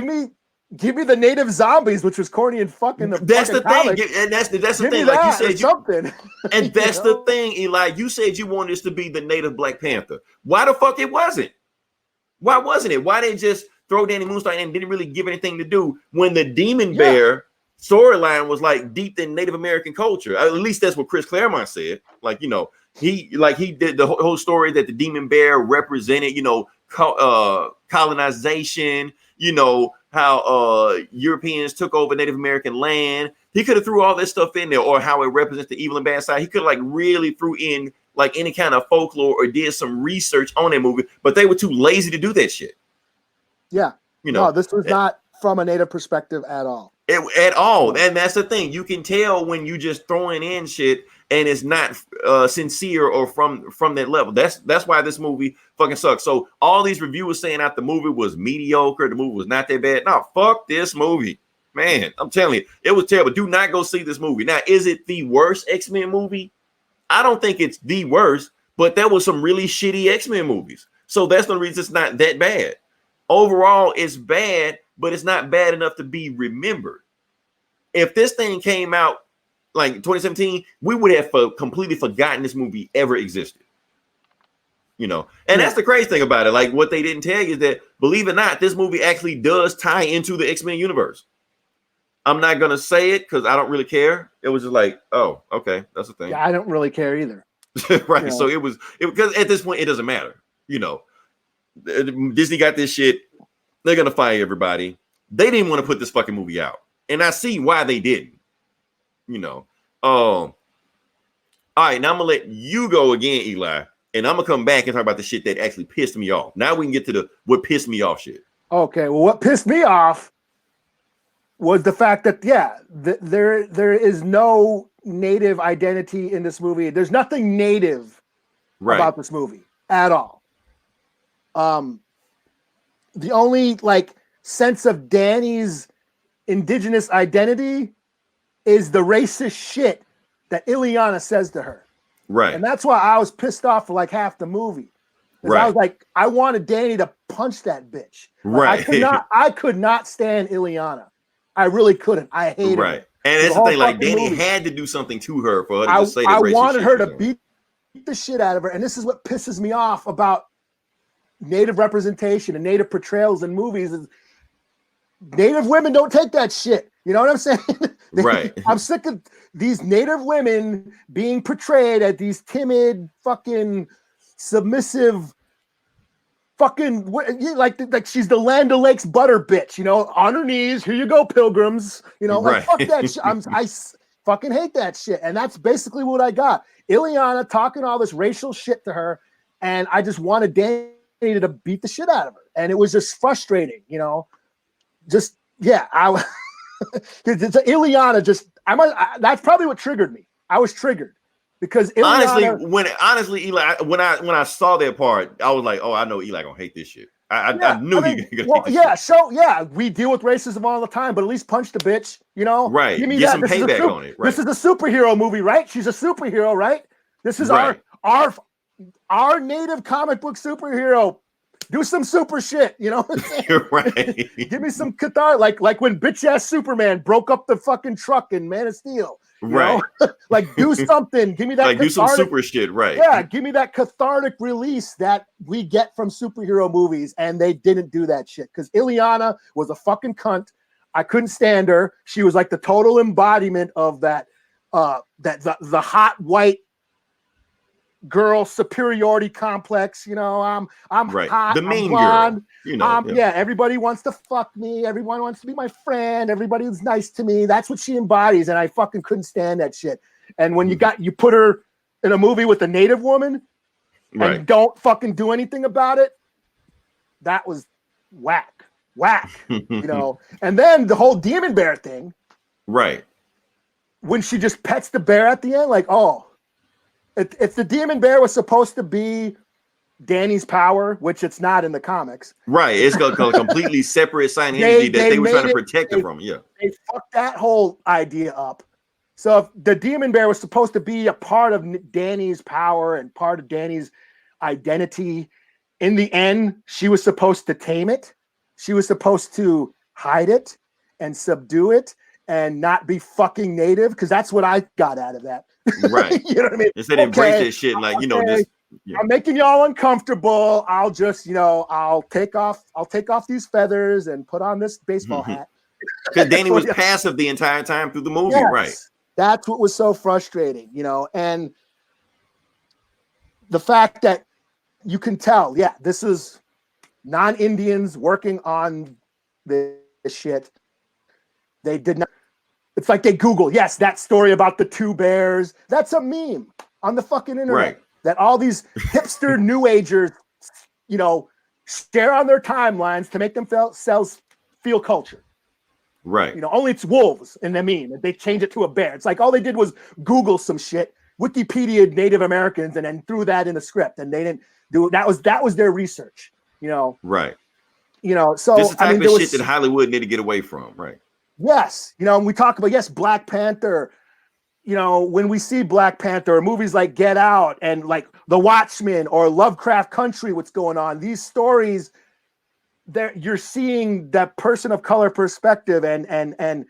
me the native zombies, which was corny and fucking that's the comic. thing, and that's the thing. Like you said, something, and that's the thing, Eli. You said you wanted this to be the native Black Panther. Why the fuck it wasn't? Why wasn't it? Why did they just throw Danny Moonstone and didn't really give anything to do when the Demon Bear storyline was like deep in Native American culture? At least that's what Chris Claremont said. Like, you know, he did the whole story that the Demon Bear represented, you know, colonization, you know, how Europeans took over Native American land. He could have threw all this stuff in there, or how it represents the evil and bad side. He could have like really threw in like any kind of folklore or did some research on that movie, but they were too lazy to do that shit. Yeah. You know, no, this was not from a Native perspective at all. At all. And that's the thing. You can tell when you just throwing in shit and it's not sincere or from that level. That's why this movie fucking sucks. So all these reviewers saying out the movie was mediocre, the movie was not that bad. No, fuck this movie. Man, I'm telling you, it was terrible. Do not go see this movie. Now, is it the worst X-Men movie? I don't think it's the worst, but there was some really shitty X-Men movies. So that's the reason it's not that bad. Overall, it's bad, but it's not bad enough to be remembered. If this thing came out like 2017, we would have completely forgotten this movie ever existed. You know, and that's the crazy thing about it. Like, what they didn't tell you is that, believe it or not, this movie actually does tie into the X-Men universe. I'm not gonna say it because I don't really care. It was just like, oh, okay, that's the thing. Yeah, I don't really care either. Right. You know? So it was because at this point it doesn't matter. You know, Disney got this shit. They're gonna fire everybody. They didn't want to put this fucking movie out, and I see why they didn't. You know. All right, now I'm gonna let you go again, Eli, and I'm gonna come back and talk about the shit that actually pissed me off. Now we can get to the what pissed me off shit. Okay. Well, what pissed me off was the fact that there is no Native identity in this movie. There's nothing Native about this movie at all. The only like sense of Danny's indigenous identity is the racist shit that Ileana says to her. Right. And that's why I was pissed off for like half the movie. Right. I was like, I wanted Danny to punch that bitch. Like, right. I could not stand Ileana. I really couldn't. I hated her. Right. And that's the thing, like Danny had to do something to her for her to say that. I wanted her to beat the shit out of her. And this is what pisses me off about Native representation and Native portrayals in movies is Native women don't take that shit. You know what I'm saying? Right. I'm sick of these Native women being portrayed as these timid, fucking submissive, fucking like she's the Land O'Lakes butter bitch, you know, on her knees. Here you go, pilgrims. You know, like Right. fuck that shit. I fucking hate that shit, and that's basically what I got. Ileana talking all this racial shit to her, and I just wanted Danny to beat the shit out of her, and it was just frustrating, you know. Just yeah, Ileana just that's probably what triggered me. I was triggered because Ileana, honestly, Eli, when I saw that part, I was like, oh, I know Eli gonna hate this shit. I knew he gonna hate this shit. So yeah, we deal with racism all the time, but at least punch the bitch, you know. Right. Give me Get that. some payback on it. Right. This is a superhero movie, right? She's a superhero, right? This is right. our native comic book superhero. Do some super shit, you know. Right. Give me some cathartic, like when bitch ass Superman broke up the fucking truck in Man of Steel. Right. Like do something. Give me that. Like do some super shit. Right. Yeah. Give me that cathartic release that we get from superhero movies, and they didn't do that shit because Ileana was a fucking cunt. I couldn't stand her. She was like the total embodiment of that. The hot white girl superiority complex, you know. I'm right. hot, the mean I'm blonde, girl, you know. Yeah, everybody wants to fuck me, everyone wants to be my friend, everybody's nice to me. That's what she embodies, and I fucking couldn't stand that shit. And when you put her in a movie with a Native woman and don't fucking do anything about it, that was whack, you know. And then the whole demon bear thing, right, when she just pets the bear at the end, like, oh, if the demon bear was supposed to be Danny's power, which it's not in the comics, right? It's got a completely separate sign energy that they were trying to protect her from. Yeah, they fucked that whole idea up. So if the demon bear was supposed to be a part of Danny's power and part of Danny's identity, in the end, she was supposed to tame it. She was supposed to hide it and subdue it and not be fucking native, because that's what I got out of that. Right. You know what I mean? Instead of embrace that shit, like, you know, just I'm making y'all uncomfortable. I'll just, you know, I'll take off these feathers and put on this baseball hat. Because Danny was passive the entire time through the movie, right? That's what was so frustrating, you know, and the fact that you can tell, yeah, this is non-Indians working on this shit. They did not. It's like they Google, yes, that story about the two bears. That's a meme on the fucking internet. Right. That all these hipster new agers, you know, share on their timelines to make themselves feel culture. Right. You know, only it's wolves in the meme. They change it to a bear. It's like all they did was Google some shit, Wikipedia Native Americans, and then threw that in the script. And they didn't do that was their research, you know. Right. You know, so this is the type of shit that Hollywood need to get away from, right? Yes, you know, and we talk about Black Panther. You know, when we see Black Panther or movies like Get Out and like The Watchmen or Lovecraft Country, what's going on? These stories, you're seeing that person of color perspective and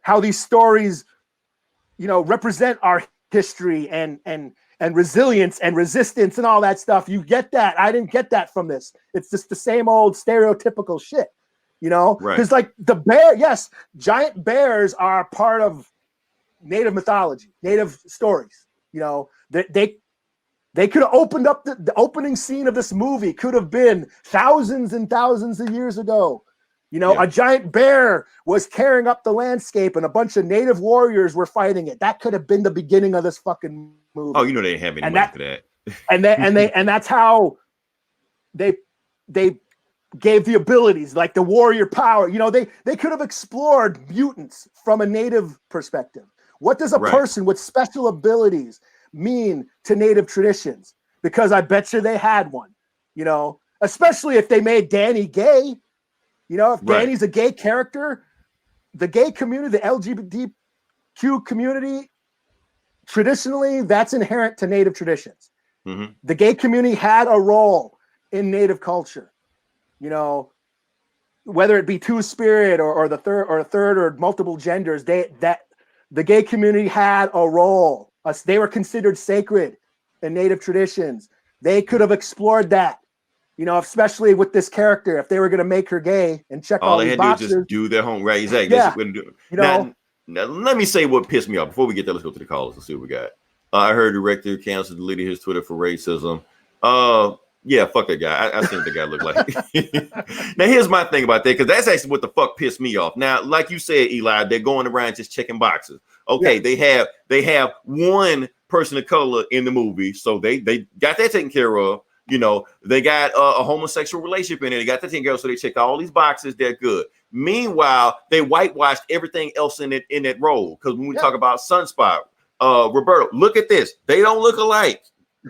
how these stories, you know, represent our history and resilience and resistance and all that stuff. You get that. I didn't get that from this. It's just the same old stereotypical shit. You know, because like the bear, yes, giant bears are part of Native mythology, Native stories. You know, they could have opened up the opening scene of this movie could have been thousands and thousands of years ago. You know, a giant bear was tearing up the landscape and a bunch of Native warriors were fighting it. That could have been the beginning of this fucking movie. Oh, you know, they didn't have any money for that. and that's how they gave the abilities, like the warrior power. You know, they could have explored mutants from a Native perspective. What does a person with special abilities mean to Native traditions? Because I bet you they had one, you know, especially if they made Danny gay. You know, if Danny's a gay character, the gay community, the LGBTQ community, traditionally, that's inherent to Native traditions. Mm-hmm. The gay community had a role in Native culture. You know, whether it be two-spirit or the third or multiple genders, the gay community had a role. They were considered sacred in Native traditions. They could have explored that, you know, especially with this character. If they were going to make her gay and check all these boxes, to do is just do their homework. Right, exactly. Yeah, you know, Now, let me say what pissed me off. Before we get there, let's go to the callers. Let's see what we got. I heard director canceled, deleted his Twitter for racism. Yeah, fuck that guy. I seen what the guy look like. Now, here's my thing about that, because that's actually what the fuck pissed me off. Now, like you said, Eli, they're going around just checking boxes. Okay, yeah. they have one person of color in the movie, so they got that taken care of. You know, they got a homosexual relationship in it. They got that taken care of, so they checked all these boxes. They're good. Meanwhile, they whitewashed everything else in that role. Because when we talk about Sunspot, Roberto, look at this. They don't look alike.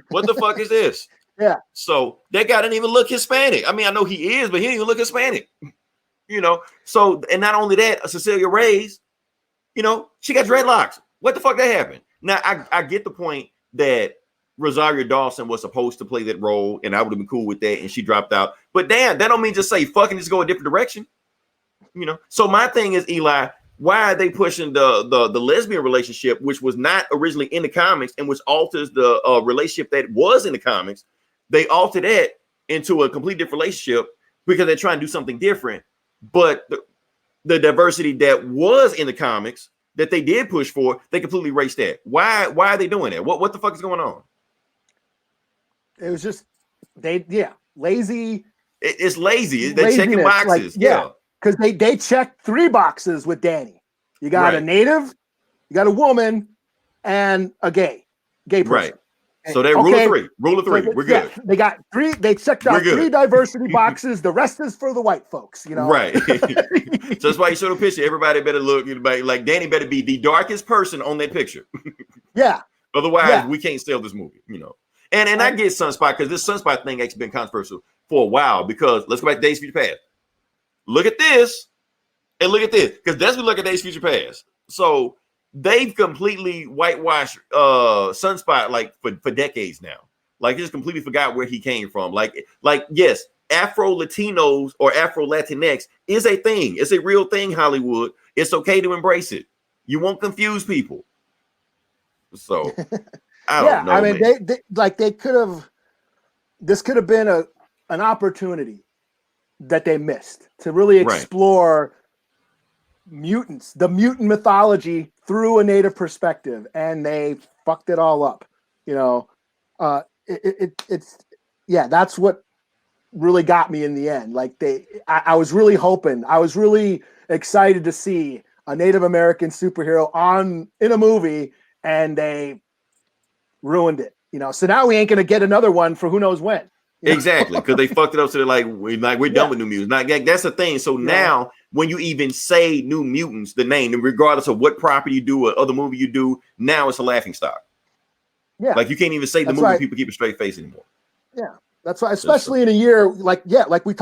What the fuck is this? Yeah. So that guy didn't even look Hispanic. I mean, I know he is, but he didn't even look Hispanic. You know, so, and not only that, Cecilia Reyes, you know, she got dreadlocks. What the fuck that happened? Now, I get the point that Rosario Dawson was supposed to play that role, and I would have been cool with that, and she dropped out. But damn, that don't mean just say fucking just go a different direction. You know, so my thing is, Eli, why are they pushing the lesbian relationship, which was not originally in the comics and which alters the relationship that was in the comics? They altered that into a completely different relationship because they're trying to do something different. But the diversity that was in the comics that they did push for, they completely erased that. Why are they doing that? What the fuck is going on? It was just lazy. It's lazy. They're checking boxes. Like, because they checked 3 boxes with Danny. You got a native, you got a woman, and a gay person. Right. So they rule of 3. Rule of 3. We're good. They got 3. They checked out 3 diversity boxes. The rest is for the white folks. You know. Right. So that's why you show the picture. Everybody better look. Like Danny better be the darkest person on that picture. Yeah. Otherwise, we can't sell this movie. You know. And I get Sunspot, because this Sunspot thing actually been controversial for a while, because let's go back to Days of Future Past. Look at this and look at this, because that's what we look at Days of Future Past. So they've completely whitewashed Sunspot like for decades now. Like, just completely forgot where he came from. Like yes, Afro Latinos or Afro Latinx is a thing. It's a real thing, Hollywood. It's okay to embrace it. You won't confuse people. So I don't know. I mean, they could have. This could have been an opportunity that they missed to really explore mutants, the mutant mythology through a native perspective, and they fucked it all up. You know, that's what really got me in the end. Like I was really hoping, I was really excited to see a Native American superhero in a movie, and they ruined it. You know, so now we ain't gonna get another one for who knows when. Exactly, because they fucked it up. So they're like we're done with New Mutants. Like, that's the thing. So now, when you even say New Mutants, the name, and regardless of what property you do or other movie you do, now it's a laughing stock. Yeah, like you can't even say the movie. People keep a straight face anymore. Yeah, that's why, especially in a year like we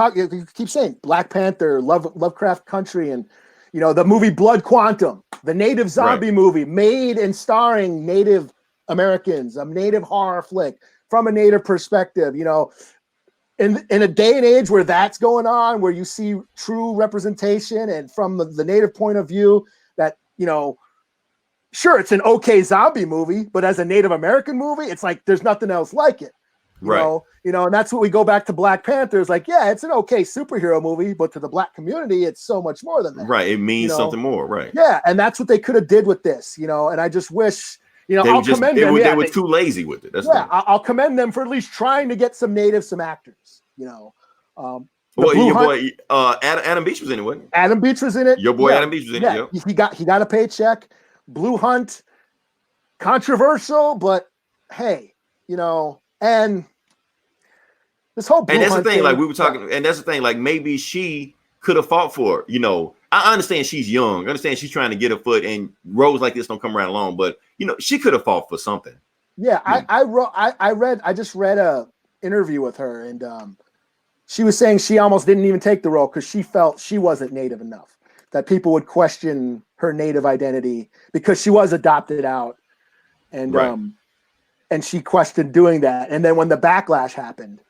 keep saying Black Panther, Lovecraft Country, and you know the movie Blood Quantum, the Native zombie movie made and starring Native Americans, a Native horror flick from a Native perspective. You know, in a day and age where that's going on, where you see true representation and from the Native point of view, that, you know, sure, it's an okay zombie movie, but as a Native American movie, it's like there's nothing else like it. You know, and that's what we go back to Black Panther. It's like, yeah, it's an okay superhero movie, but to the Black community, it's so much more than that. Right. It means something more. Right. Yeah. And that's what they could have did with this, you know, and I just wish, you know, I'll commend them. They were too lazy with it. I'll commend them for at least trying to get some actors, you know. Well, your boy Adam Beach was in it, wasn't he? Adam Beach was in it. Your boy Adam Beach was in it. Yeah. He got a paycheck. Blue Hunt, controversial, but hey, you know, and this whole and that's the thing, like we were talking, and that's the thing, like maybe she could have fought for it, you know. I understand she's young. I understand she's trying to get her foot, and roles like this don't come around alone. But you know, she could have fought for something. Yeah, I just read a interview with her, and she was saying she almost didn't even take the role because she felt she wasn't Native enough. That people would question her Native identity because she was adopted out, and and she questioned doing that. And then when the backlash happened,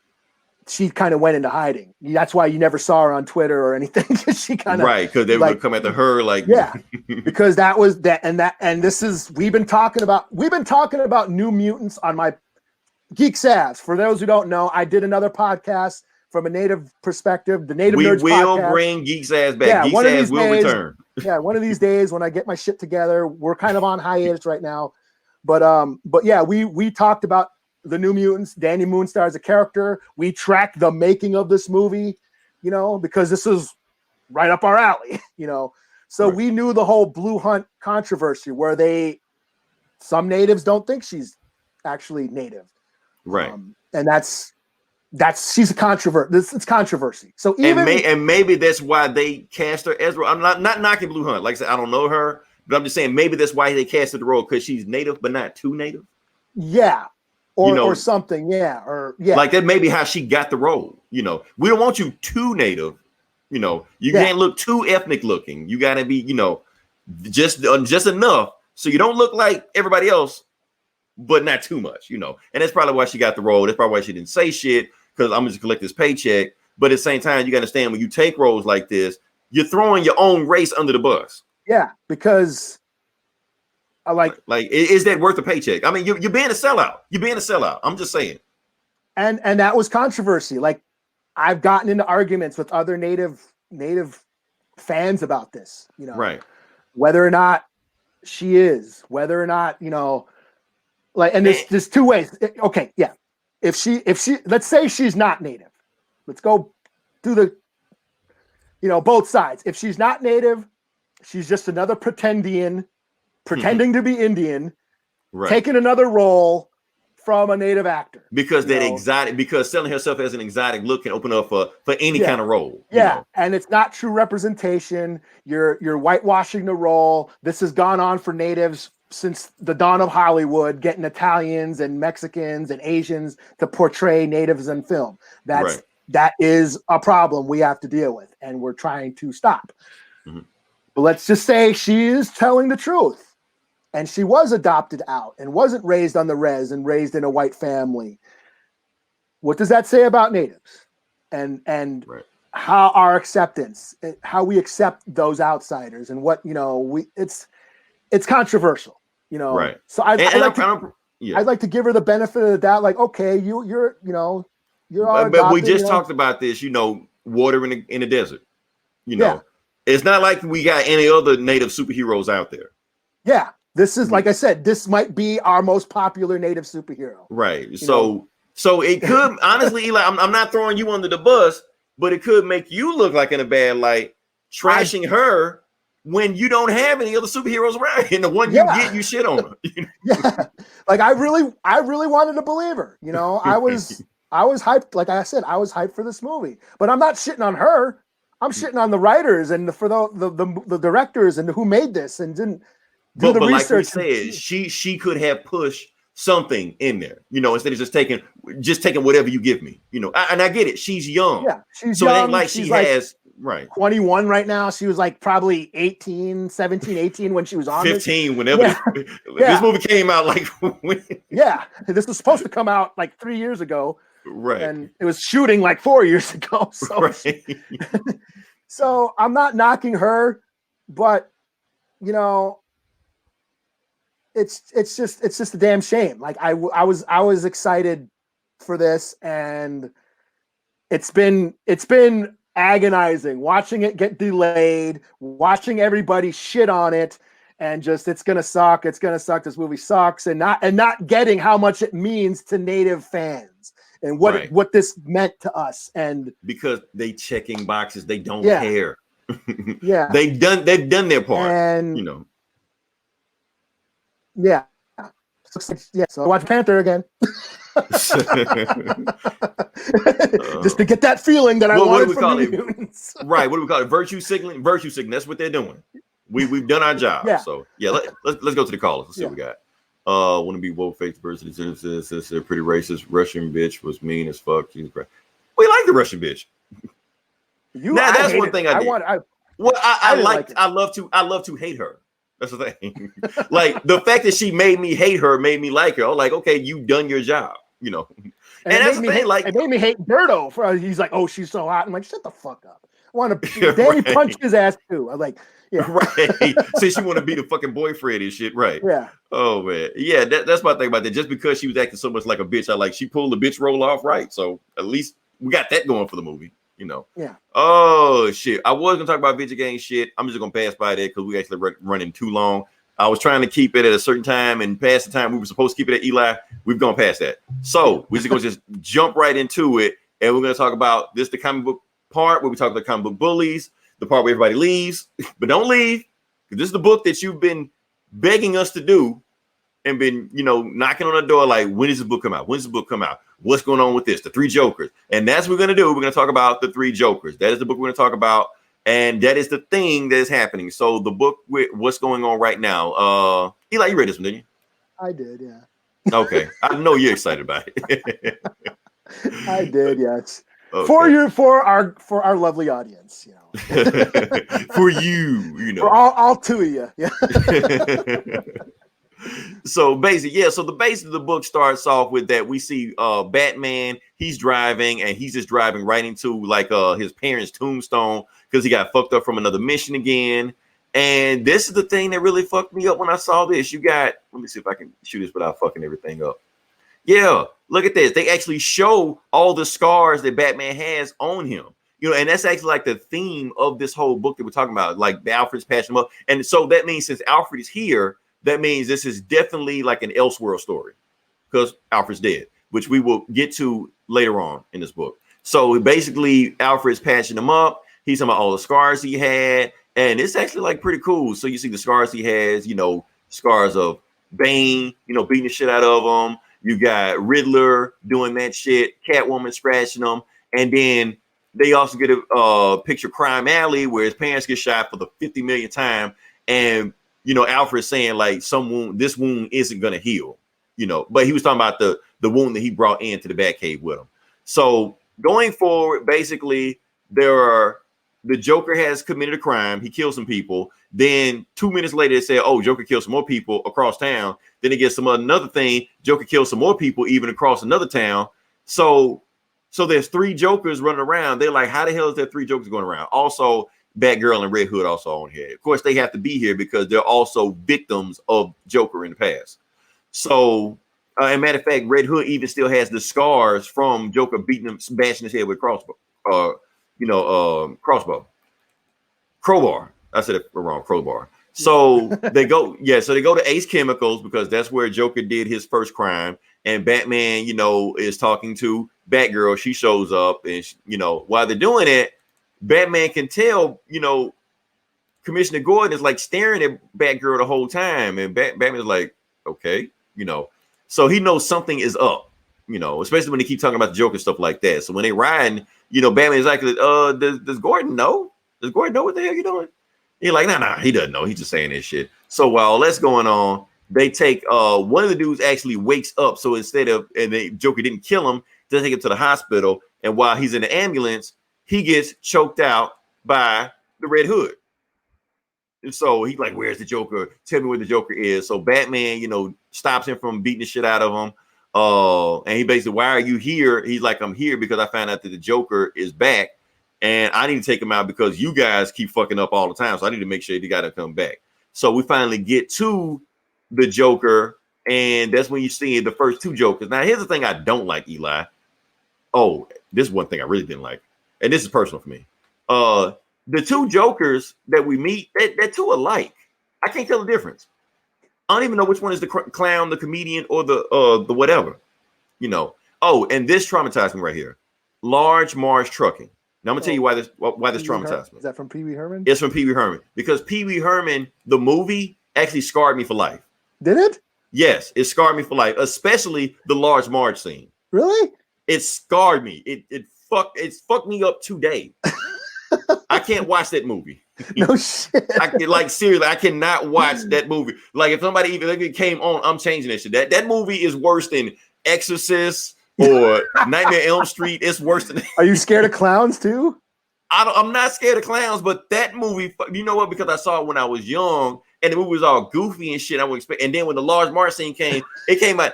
she kind of went into hiding. That's why you never saw her on Twitter or anything. She kind of because they would come after her, like because that was that, and this is we've been talking about New Mutants on my Geek Savs. For those who don't know, I did another podcast from a Native perspective. The Native Nerds we will podcast. Bring Geek Savs back. Geek Savs will return. Yeah, one of these days when I get my shit together, we're kind of on hiatus right now. But yeah, we talked about the New Mutants, Danny Moonstar as a character. We tracked the making of this movie, you know, because this is right up our alley, you know. So we knew the whole Blue Hunt controversy where some natives don't think she's actually native. Right. And she's a controversy. It's controversy. So even maybe that's why they cast her as. I'm not knocking Blue Hunt. Like I said, I don't know her, but I'm just saying maybe that's why they casted the role, because she's native but not too native. Yeah, or something. Yeah, Like that may be how she got the role. You know, we don't want you too native. You know, you can't look too ethnic looking. You got to be, you know, just enough so you don't look like everybody else, but not too much. You know, and that's probably why she got the role. That's probably why she didn't say shit, because I'm just collect this paycheck. But at the same time, you got to understand, when you take roles like this, you're throwing your own race under the bus. Yeah, because I like is that worth a paycheck? I mean, you're being a sellout. You're being a sellout. I'm just saying. And that was controversy. Like, I've gotten into arguments with other native fans about this, you know, right? Whether or not she is, whether or not, you know, like, and there's two ways. Okay, yeah. If she, let's say she's not native, let's go through the, you know, both sides. If she's not native, she's just another pretending to be Indian, taking another role from a native actor, because because selling herself as an exotic look can open up for any kind of role. Yeah, you know? And it's not true representation. You're whitewashing the role. This has gone on for natives since the dawn of Hollywood, getting Italians and Mexicans and Asians to portray natives in film. That is a problem we have to deal with, and we're trying to stop. Mm-hmm. But let's just say she is telling the truth. And she was adopted out and wasn't raised on the res and raised in a white family. What does that say about natives? And how our acceptance, how we accept those outsiders, and what, you know, it's controversial, you know. Right. So I'd like to give her the benefit of the doubt. Like, okay, you're adopted, but we just talked about this, you know, water in the desert. You know, it's not like we got any other native superheroes out there. Yeah. This is, like I said, this might be our most popular native superhero. Right. So it could, honestly, Eli, I'm not throwing you under the bus, but it could make you look like in a bad light, trashing her when you don't have any other superheroes around. And the one you get, you shit on her. You know? Yeah. Like, I really wanted to believe her. You know, I was hyped. Like I said, I was hyped for this movie, but I'm not shitting on her. I'm shitting on the writers and for the directors and who made this and didn't. But like we said, she could have pushed something in there, you know, instead of just taking whatever you give me, you know. And I get it. She's young. Yeah, she's young. It ain't like she's she has 21 right now. She was like probably 17, 18 when she was on 15 whenever this movie came out. Like this was supposed to come out like 3 years ago. Right. And it was shooting like 4 years ago. So, so I'm not knocking her, but you know, it's just a damn shame. Like I was excited for this, and it's been agonizing watching it get delayed, watching everybody shit on it, and just it's gonna suck. This movie sucks, and not getting how much it means to native fans and what this meant to us. And because they checking boxes, they don't care. Yeah, they've done their part, and you know. Yeah. So watch Panther again. Just to get that feeling that I wanted from the Mutants. Right. What do we call it? Virtue signaling. Virtue signaling. That's what they're doing. We've done our job. Yeah. So let's go to the callers. Let's see what we got. Want to be woke face person says they're pretty racist. Russian bitch was mean as fuck. We like the Russian bitch. That's one thing I did. I love to hate her. That's the thing. Like the fact that she made me hate her made me like her. I'm like, okay, you've done your job, you know. And that's the thing. Like, it made me hate Birdo. He's like, oh, she's so hot. I'm like, shut the fuck up. I want to Danny punch his ass too. I'm like, right. Since you want to be the fucking boyfriend and shit, right? Yeah. Oh man, yeah. That's my thing about that. Just because she was acting so much like a bitch, she pulled the bitch roll off right. So at least we got that going for the movie. you know. Yeah. Oh shit! I was gonna talk about video game shit. I'm just gonna pass by that because we actually running too long. I was trying to keep it at a certain time and past the time we were supposed to keep it at, Eli. We've gone past that. So we're just going to just jump right into it. And we're going to talk about this, the comic book part where we talk about comic book bullies, the part where everybody leaves, but don't leave. Because this is the book that you've been begging us to do and been, you know, knocking on the door like, when does this book come out? When does this book come out? What's going on with this? The Three Jokers. And that's what we're going to do. We're going to talk about the Three Jokers. That is the book we're going to talk about. And that is the thing that is happening. So the book with what's going on right now. Eli, you read this one, didn't you? I did, yeah. Okay. I know you're excited about it. I did, yes. Okay. For our lovely audience, you know. For you know. For all two of you. Yeah. So basically, yeah. So the base of the book starts off with that we see Batman. He's driving and he's just driving right into like his parents' tombstone because he got fucked up from another mission again. And this is the thing that really fucked me up when I saw this. You got, let me see if I can shoot this without fucking everything up. Yeah, look at this. They actually show all the scars that Batman has on him. You know, and that's actually like the theme of this whole book that we're talking about. Like Alfred's patching him up. And so that means since Alfred is here, that means this is definitely like an Elseworld story because Alfred's dead, which we will get to later on in this book. So basically, Alfred's patching him up. He's talking about all the scars he had. And it's actually like pretty cool. So you see the scars he has, you know, scars of Bane, you know, beating the shit out of him. You got Riddler doing that shit, Catwoman scratching him. And then they also get a picture Crime Alley where his parents get shot for the 50 millionth time. And, you know, Alfred's saying like this wound isn't going to heal, you know, but he was talking about the wound that he brought into the Batcave with him. So going forward, basically, the Joker has committed a crime. He killed some people. Then 2 minutes later, they say, oh, Joker killed some more people across town. Then it gets another thing. Joker killed some more people even across another town. So there's 3 Jokers running around. They're like, how the hell is there 3 Jokers going around? Also, Batgirl and Red Hood also on here. Of course, they have to be here because they're also victims of Joker in the past. So, as a matter of fact, Red Hood even still has the scars from Joker beating him, bashing his head with crossbow. Crowbar. I said it wrong. Crowbar. So they go to Ace Chemicals because that's where Joker did his first crime. And Batman, you know, is talking to Batgirl. She shows up, and you know, while they're doing it, Batman can tell, you know, Commissioner Gordon is like staring at Batgirl the whole time, and Batman's like, okay, you know, so he knows something is up, you know, especially when they keep talking about the Joker stuff like that. So when they riding, you know, Batman's like, does Gordon know? Does Gordon know what the hell you're doing? He's like, nah, he doesn't know. He's just saying this shit. So while that's going on, they take one of the dudes actually wakes up. So instead of, and the Joker didn't kill him, they take him to the hospital. And while he's in the ambulance, he gets choked out by the Red Hood. And so he's like, where's the Joker? Tell me where the Joker is. So Batman, you know, stops him from beating the shit out of him. And he basically, why are you here? He's like, I'm here because I found out that the Joker is back. And I need to take him out because you guys keep fucking up all the time. So I need to make sure he got to come back. So we finally get to the Joker. And that's when you see the first 2 Jokers. Now, here's the thing I don't like, Eli. Oh, this is one thing I really didn't like. And this is personal for me. The 2 Jokers that we meet, they're 2 alike. I can't tell the difference. I don't even know which one is the clown, the comedian, or the whatever. You know. Oh, and this traumatized me right here. Large Marge Trucking. Now I'm gonna tell you why this traumatized me. Is that from Pee Wee Herman? It's from Pee Wee Herman because Pee Wee Herman, the movie, actually scarred me for life. Did it? Yes, it scarred me for life, especially the Large Marge scene. Really? It scarred me. It fucked me up today. I can't watch that movie. No shit. Seriously, I cannot watch that movie. Like if somebody even if it came on, I'm changing that shit. That movie is worse than Exorcist or Nightmare on Elm Street. It's worse than. Are you scared of clowns too? I'm not scared of clowns, but that movie, you know what? Because I saw it when I was young, and the movie was all goofy and shit. I would expect, and then when the Large Marge scene came, it came out.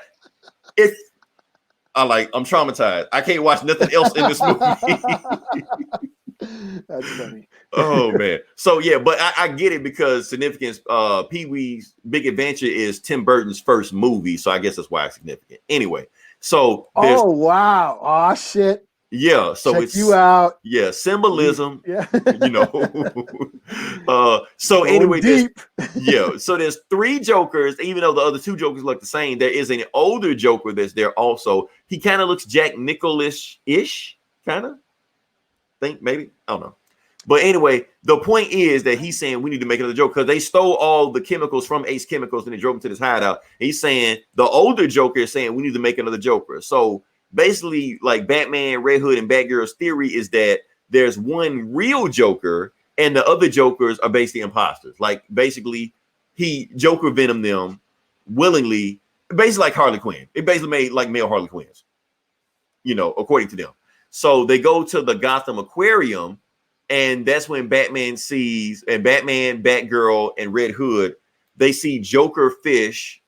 I'm traumatized. I can't watch nothing else in this movie. That's funny. Oh man. So yeah, but I get it because significance. Pee-wee's Big Adventure is Tim Burton's first movie, so I guess that's why it's significant. Anyway, so oh wow, oh shit. Yeah, so Check it's you out. symbolism. Yeah. You know. So Going anyway, deep. so there's 3 Jokers, even though the other 2 Jokers look the same. There is an older Joker that's there also. He kind of looks Jack Nicholson-ish, kind of. Think maybe, I don't know. But anyway, the point is that he's saying we need to make another Joker because they stole all the chemicals from Ace Chemicals and they drove him to this hideout. He's saying the older Joker is saying we need to make another Joker. So basically, like Batman, Red Hood, and Batgirl's theory is that there's one real Joker and the other Jokers are basically imposters. Like basically, he Joker Venom them willingly, basically like Harley Quinn. It basically made like male Harley Quinns, you know, according to them. So they go to the Gotham Aquarium. And that's when Batman sees, and Batman, Batgirl, and Red Hood, they see Joker fish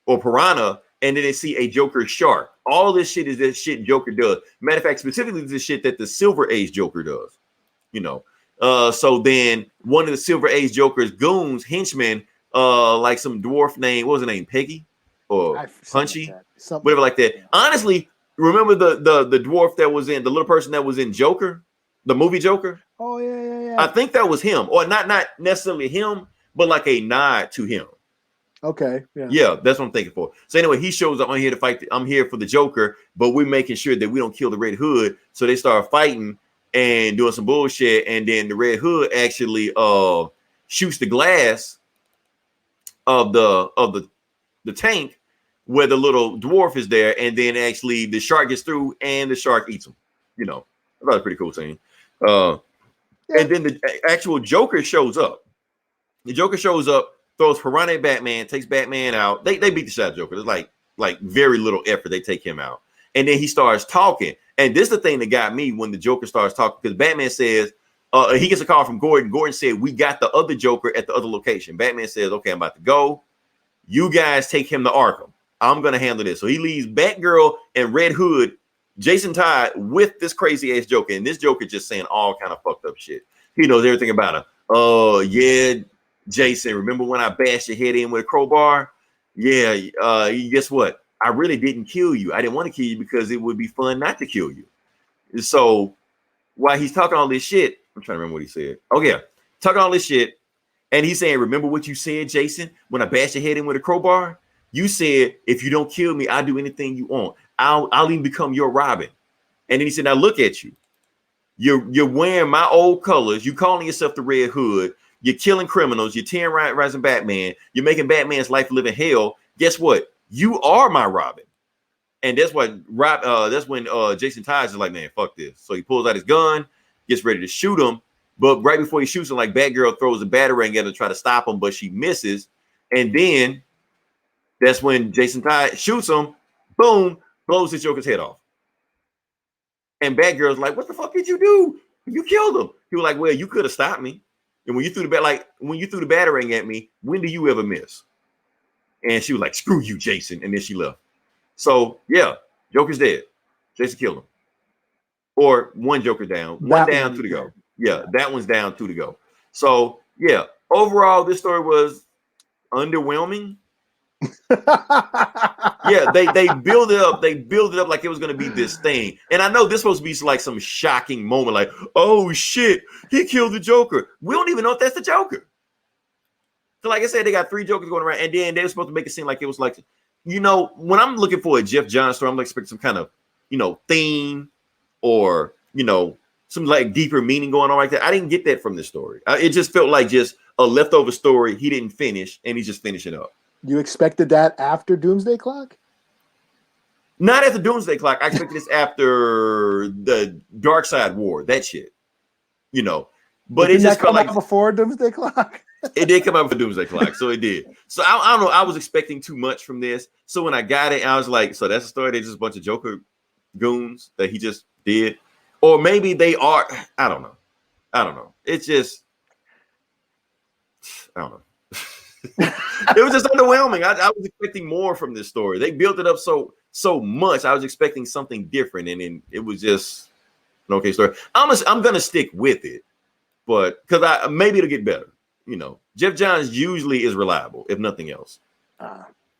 or piranha, and then they see a Joker shark. All this shit is this shit Joker does. Matter of fact, specifically this shit that the Silver Age Joker does. You know. So then one of the Silver Age Joker's goons, henchmen, like some dwarf name, what was her name? Peggy? Or Punchy? Whatever like that. Honestly, remember the dwarf that was in, the little person that was in Joker? The movie Joker? Oh, yeah. I think that was him. Or not necessarily him, but like a nod to him. Okay. Yeah, that's what I'm thinking for. So anyway, he shows up. I'm here to fight. I'm here for the Joker, but we're making sure that we don't kill the Red Hood. So they start fighting and doing some bullshit. And then the Red Hood actually shoots the glass of the tank where the little dwarf is there. And then actually the shark gets through and the shark eats him. You know, I thought it was a pretty cool scene. And then the actual Joker shows up. The Joker shows up, throws piranha at Batman, takes Batman out. They beat the shit out of Joker. There's like very little effort. They take him out. And then he starts talking. And this is the thing that got me when the Joker starts talking, because Batman says, he gets a call from Gordon. Gordon said, we got the other Joker at the other location. Batman says, okay, I'm about to go. You guys take him to Arkham. I'm going to handle this. So he leaves Batgirl and Red Hood, Jason Todd, with this crazy ass Joker, and this Joker just saying all kind of fucked up shit. He knows everything about him. Oh yeah, Jason, remember when I bashed your head in with a crowbar? Yeah. Guess what? I really didn't kill you. I didn't want to kill you because it would be fun not to kill you. So while he's talking all this shit, I'm trying to remember what he said. Oh yeah, talking all this shit, and he's saying, "Remember what you said, Jason? When I bashed your head in with a crowbar, you said if you don't kill me, I'll do anything you want. I'll even become your Robin." And then he said, "Now look at you. You're wearing my old colors. You calling yourself the Red Hood. You're killing criminals. You're terrorizing Batman. You're making Batman's life live in hell. Guess what? You are my Robin." And that's what that's when Jason Todd is like, "Man, fuck this." So he pulls out his gun, gets ready to shoot him. But right before he shoots him, like Batgirl throws a batarang at him to try to stop him, but she misses. And then that's when Jason Todd shoots him. Boom. Blows his Joker's head off. And Batgirl's like, "What the fuck did you do? You killed him." He was like, "Well, you could have stopped me. And when you threw the batarang at me, when do you ever miss?" And she was like, "Screw you, Jason." And then she left. So yeah, Joker's dead. Jason killed him. Or one Joker down. One down, 2 to go. Yeah, that one's down, 2 to go. So yeah, overall, this story was underwhelming. Yeah, they build it up. They build it up like it was going to be this thing. And I know this supposed to be like some shocking moment, like, oh shit, he killed the Joker. We don't even know if that's the Joker. So like I said, they got 3 Jokers going around, and then they were supposed to make it seem like it was like, you know, when I'm looking for a Jeff Johns story, I'm expecting some kind of, you know, theme or, you know, some like deeper meaning going on like that. I didn't get that from this story. It just felt like just a leftover story he didn't finish, and he's just finishing up. You expected that after Doomsday Clock? Not after Doomsday Clock. I expected this after the Dark Side War, that shit. You know, but it just felt like before Doomsday Clock. It did come out for Doomsday Clock, so it did. So I don't know. I was expecting too much from this. So when I got it, I was like, so that's a story. They're just a bunch of Joker goons that he just did, or maybe they are. I don't know. It's just, I don't know. It was just underwhelming. I was expecting more from this story. They built it up so much. I was expecting something different, and then it was just an okay story. I'm gonna stick with it, but because maybe it'll get better. You know, Jeff Johns usually is reliable, if nothing else.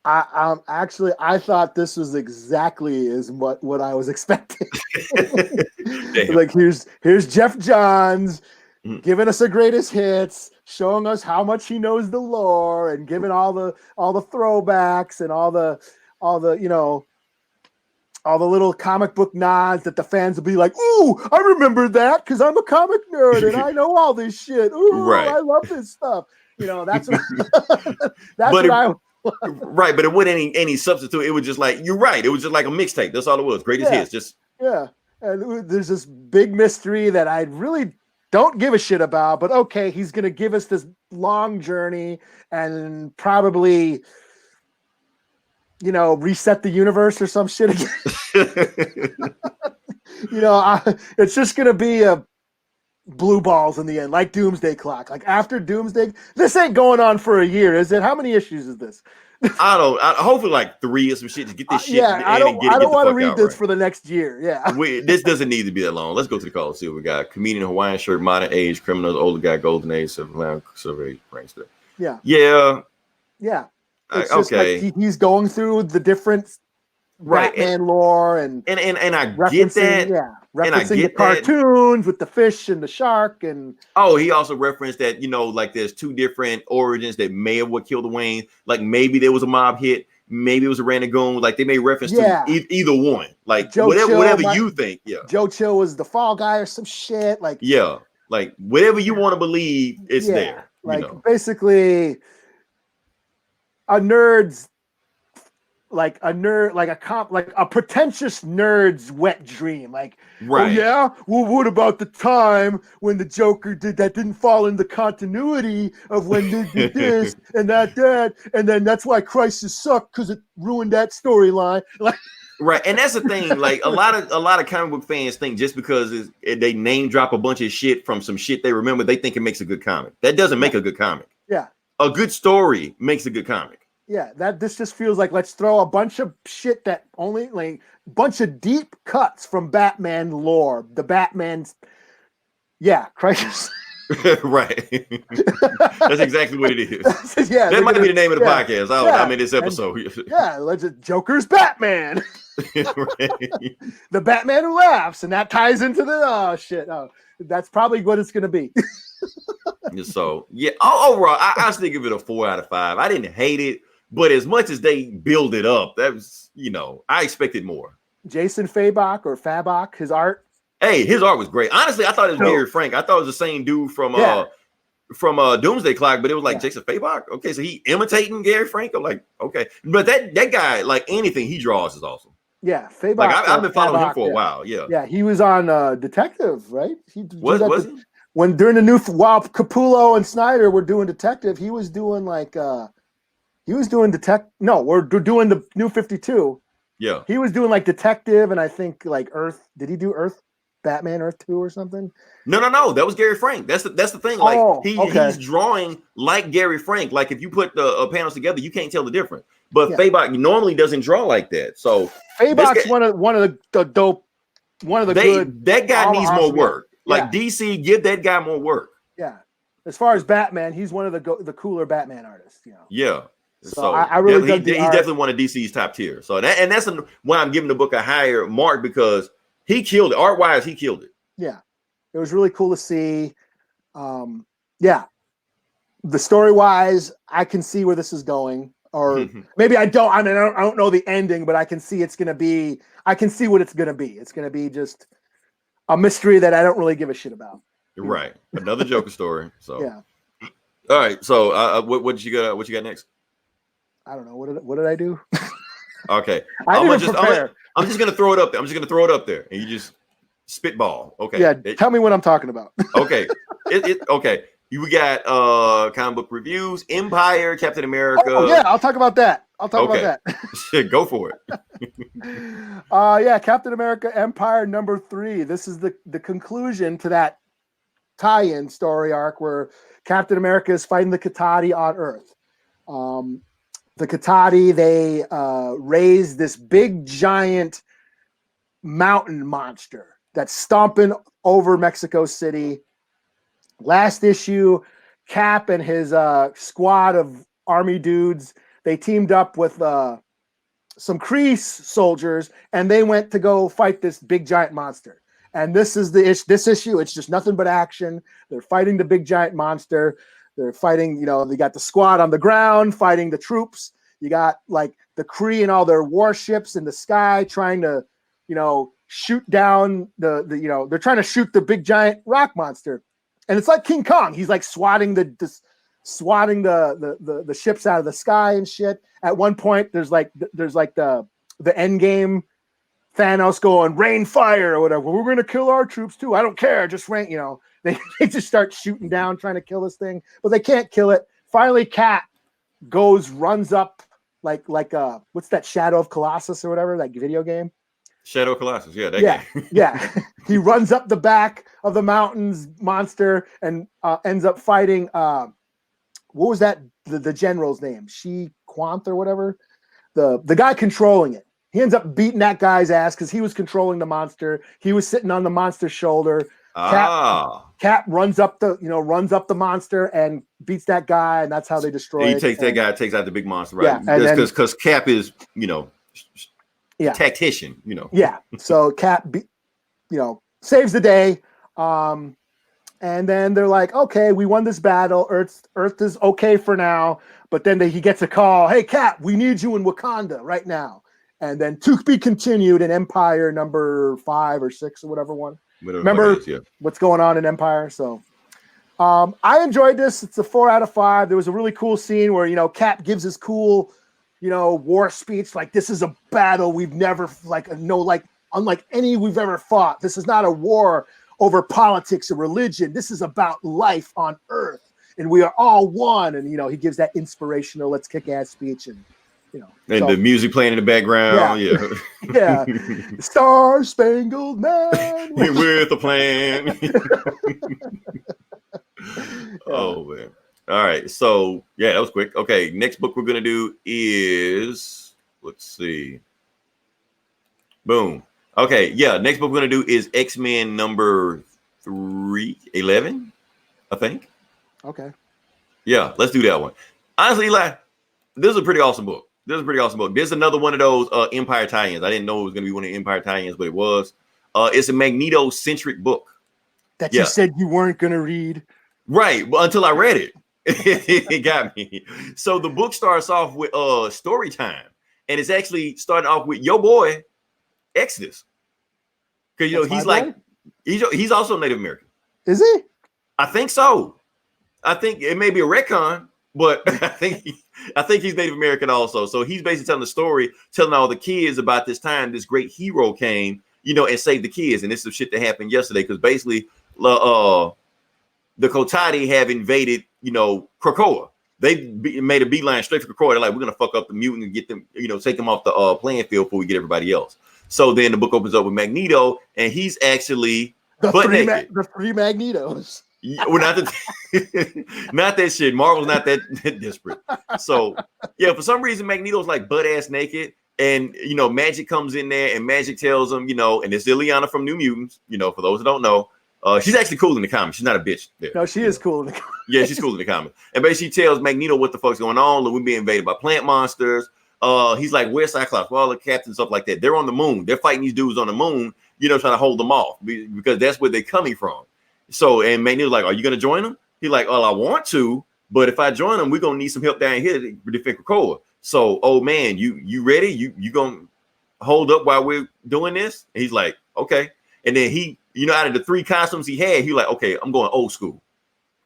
I thought this was exactly as what I was expecting. Damn. Like here's Jeff Johns Mhm. giving us the greatest hits, showing us how much he knows the lore, and giving all the throwbacks and all the all the little comic book nods that the fans will be like, "Ooh, I remember that because I'm a comic nerd and I know all this shit. Ooh, Right. I love this stuff." That's what that's But what I. Right, but it wasn't any substitute. It was just like, you're right. It was just like a mixtape. That's all it was. Greatest hits. Just And there's this big mystery that I really don't give a shit about, but okay, he's gonna give us this long journey and probably reset the universe or some shit again. It's just gonna be a blue balls in the end, like Doomsday Clock. Like after Doomsday, this ain't going on for a year, is it? How many issues is this? Hopefully like 3 or some shit to get this shit. I don't want to read this for the next year. Yeah. This doesn't need to be that long. Let's go to the call and see what we got. Comedian Hawaiian shirt, modern age, criminals, older guy, golden age, survey, prankster. Yeah. It's just okay. Like he's going through the different Batman lore and I get that. Referencing the cartoons with the fish and the shark and he also referenced that like there's 2 different origins that may have what killed Wayne. Like maybe there was a mob hit, maybe it was a random goon. Like they made reference to either one. Like whatever you think. Yeah, Joe Chill was the fall guy or some shit. Like like whatever you want to believe, it's there. Like basically a nerd's. Like a pretentious nerd's wet dream. Like, oh yeah, well, what about the time when the Joker didn't fall in the continuity of when they did this and that, and then that's why Crisis sucked because it ruined that storyline. Like, right, and that's the thing. Like a lot of comic book fans think just because they name drop a bunch of shit from some shit they remember, they think it makes a good comic. That doesn't make a good comic. Yeah, a good story makes a good comic. Yeah, this just feels like let's throw a bunch of shit that only like bunch of deep cuts from Batman lore. The Batman's Crisis. Right. That's exactly what it is. That might be the name of the podcast. I mean this episode. Joker's Batman. The Batman who laughs, and that ties into the that's probably what it's gonna be. So overall, I still give it a 4 out of 5. I didn't hate it. But as much as they build it up, that was, I expected more. Jason Fabok, his art. Hey, his art was great. Honestly, I thought it was Gary Frank. I thought it was the same dude from Doomsday Clock, but it was like Jason Fabok. Okay, so he imitating Gary Frank. I'm like, okay. But that guy, like anything he draws is awesome. Yeah, Fabok. Like I've been following him for a while. Yeah, he was on Detective, right? Was he? When during the while Capullo and Snyder were doing Detective, he was doing like we're doing the New 52. Yeah. He was doing like Detective and I think like Earth. Did he do Batman Earth 2 or something? No. That was Gary Frank. That's the thing. Like he's drawing like Gary Frank. Like if you put the panels together, you can't tell the difference. But Fabok normally doesn't draw like that. So Fabok's one of the dope, one of the good. That guy needs more work. Like DC, give that guy more work. Yeah. As far as Batman, he's one of the cooler Batman artists. Yeah. So I really he's definitely one of DC's top tier. So that's why I'm giving the book a higher mark because he killed it. Art wise, he killed it. Yeah, it was really cool to see. The story wise, I can see where this is going, or maybe I don't. I mean, I don't know the ending, but I can see it's gonna be. I can see what it's gonna be. It's gonna be just a mystery that I don't really give a shit about. Right, another Joker story. So all right. So what you got? What you got next? I don't know. What did I do? Okay. I'm just gonna throw it up there. I'm just gonna throw it up there, and you just spitball. Okay. Yeah. Tell me what I'm talking about. Okay. Okay. We got comic book reviews, Empyre, Captain America. Oh yeah, I'll talk about that. About that. Go for it. Captain America, Empyre #3. This is the conclusion to that tie-in story arc where Captain America is fighting the Katati on Earth. The Katati, they raised this big giant mountain monster that's stomping over Mexico City. Last issue, Cap and his squad of army dudes, they teamed up with some Kree soldiers, and they went to go fight this big giant monster. And this is this issue. It's just nothing but action. They're fighting the big giant monster. They're fighting, they got the squad on the ground fighting the troops. You got like the Kree and all their warships in the sky trying to, shoot down they're trying to shoot the big giant rock monster. And it's like King Kong. He's like swatting the ships out of the sky and shit. At one point, there's like the end game Thanos going rain fire or whatever. We're going to kill our troops too. I don't care. Just rain. They just start shooting down, trying to kill this thing, but they can't kill it. Finally, Cap runs up like what's that, Shadow of Colossus or whatever, that video game. Shadow of Colossus, yeah, game. Yeah. He runs up the back of the mountains monster and ends up fighting. What was that? The general's name? She Quanth or whatever. The guy controlling it. He ends up beating that guy's ass because he was controlling the monster. He was sitting on the monster's shoulder. Cap runs up the monster and beats that guy, and that's how they destroy it. Takes out the big monster, right? Yeah, because Cap is, tactician, Yeah. So Cap, saves the day. And then they're like, okay, we won this battle. Earth is okay for now. But then he gets a call. Hey, Cap, we need you in Wakanda right now. And then to be continued in Empyre number 5 or 6 or whatever one. Remember what's going on in Empyre? So I enjoyed this. It's a 4 out of 5. There was a really cool scene where, Cap gives his cool, war speech. Like, this is a battle we've never, unlike any we've ever fought. This is not a war over politics or religion. This is about life on Earth, and we are all one. And he gives that inspirational "Let's kick ass" speech, and the music playing in the background. Yeah. Star Spangled Man with a plan. Oh man! All right, so that was quick. Okay, next book we're gonna do is, let's see. Boom. Okay, next book we're going to do is X-Men number 311, I think. Okay. Yeah, let's do that one. Honestly, Eli, this is a pretty awesome book. There's another one of those Empyre tie-ins. I didn't know it was going to be one of the Empyre tie-ins, but it was. It's a Magneto-centric book. That you said you weren't going to read. Right, but until I read it. It got me. So the book starts off with story time, and it's actually starting off with your boy, Exodus. Because he's also Native American. Is he? I think so. I think it may be a retcon, but I think he's Native American also. So he's basically telling the story, telling all the kids about this time this great hero came, and saved the kids. And this is some shit that happened yesterday because basically the Kotati have invaded, Krakoa. They made a beeline straight for Krakoa. They're like, we're gonna fuck up the mutant and get them, take them off the playing field before we get everybody else. So then the book opens up with Magneto, and he's actually the three Magnetos. Well, not that shit. Marvel's not that desperate. So for some reason Magneto's like butt ass naked, and Magic comes in there, and Magic tells him, and it's Ileana from New Mutants. For those who don't know, she's actually cool in the comics. She's not a bitch. There. No, she is cool in the comics. Yeah, she's cool in the comics. And basically tells Magneto what the fuck's going on. Look, we're being invaded by plant monsters. He's like, where's Cyclops? Well, the captain, stuff like that. They're on the moon. They're fighting these dudes on the moon, trying to hold them off because that's where they're coming from. So, and Magneto's like, are you going to join them? He's like, well, I want to, but if I join them, we're going to need some help down here to defend Krakoa. So, old man, you ready? You going to hold up while we're doing this? And he's like, okay. And then he, out of the 3 costumes he had, he like, okay, I'm going old school,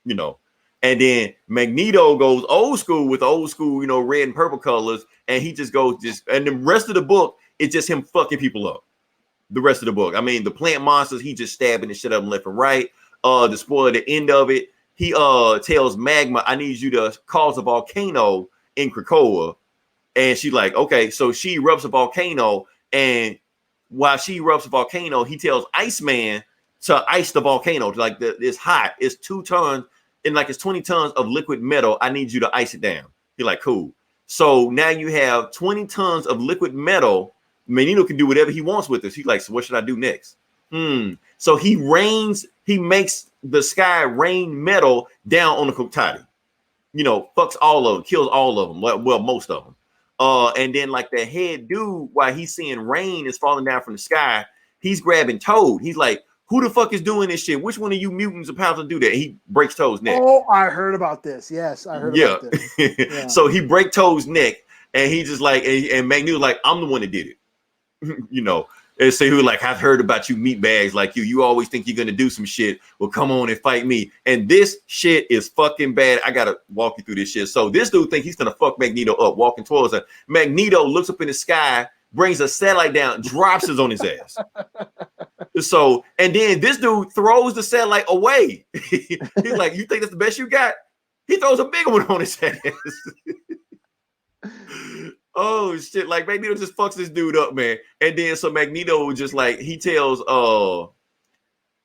And then Magneto goes old school with old school, red and purple colors. And he just goes and the rest of the book, it's just him fucking people up. The rest of the book. I mean, the plant monsters, he just stabbing the shit up left and right. To spoil the end of it, he tells Magma, I need you to cause a volcano in Krakoa. And she's like, okay. So she erupts a volcano. And while she erupts a volcano, he tells Iceman to ice the volcano. Like it's hot. It's 2 tons. And like it's 20 tons of liquid metal. I need you to ice it down. You're like, cool. So now you have 20 tons of liquid metal. Magneto can do whatever he wants with this. He's like, so what should I do next? So he makes the sky rain metal down on the Kotati. fucks all of them, kills all of them. Well, most of them. And then like the head dude, while he's seeing rain is falling down from the sky, he's grabbing Toad. He's like, who the fuck is doing this shit? Which one of you mutants are about to do that? He breaks Toad's neck. Oh, I heard about this. Yes, I heard about this. Yeah. So he break Toad's neck, and he just like, and Magneto's like, I'm the one that did it. And say who like, I've heard about you meatbags like you. You always think you're gonna do some shit. Well, come on and fight me. And this shit is fucking bad. I gotta walk you through this shit. So this dude think he's gonna fuck Magneto up, walking towards her. Magneto looks up in the sky, brings a satellite down, drops it on his ass. So, and then this dude throws the satellite away. He's like, you think that's the best you got? He throws a big one on his ass. Oh shit! Like Magneto just fucks this dude up, man. And then so Magneto just like he tells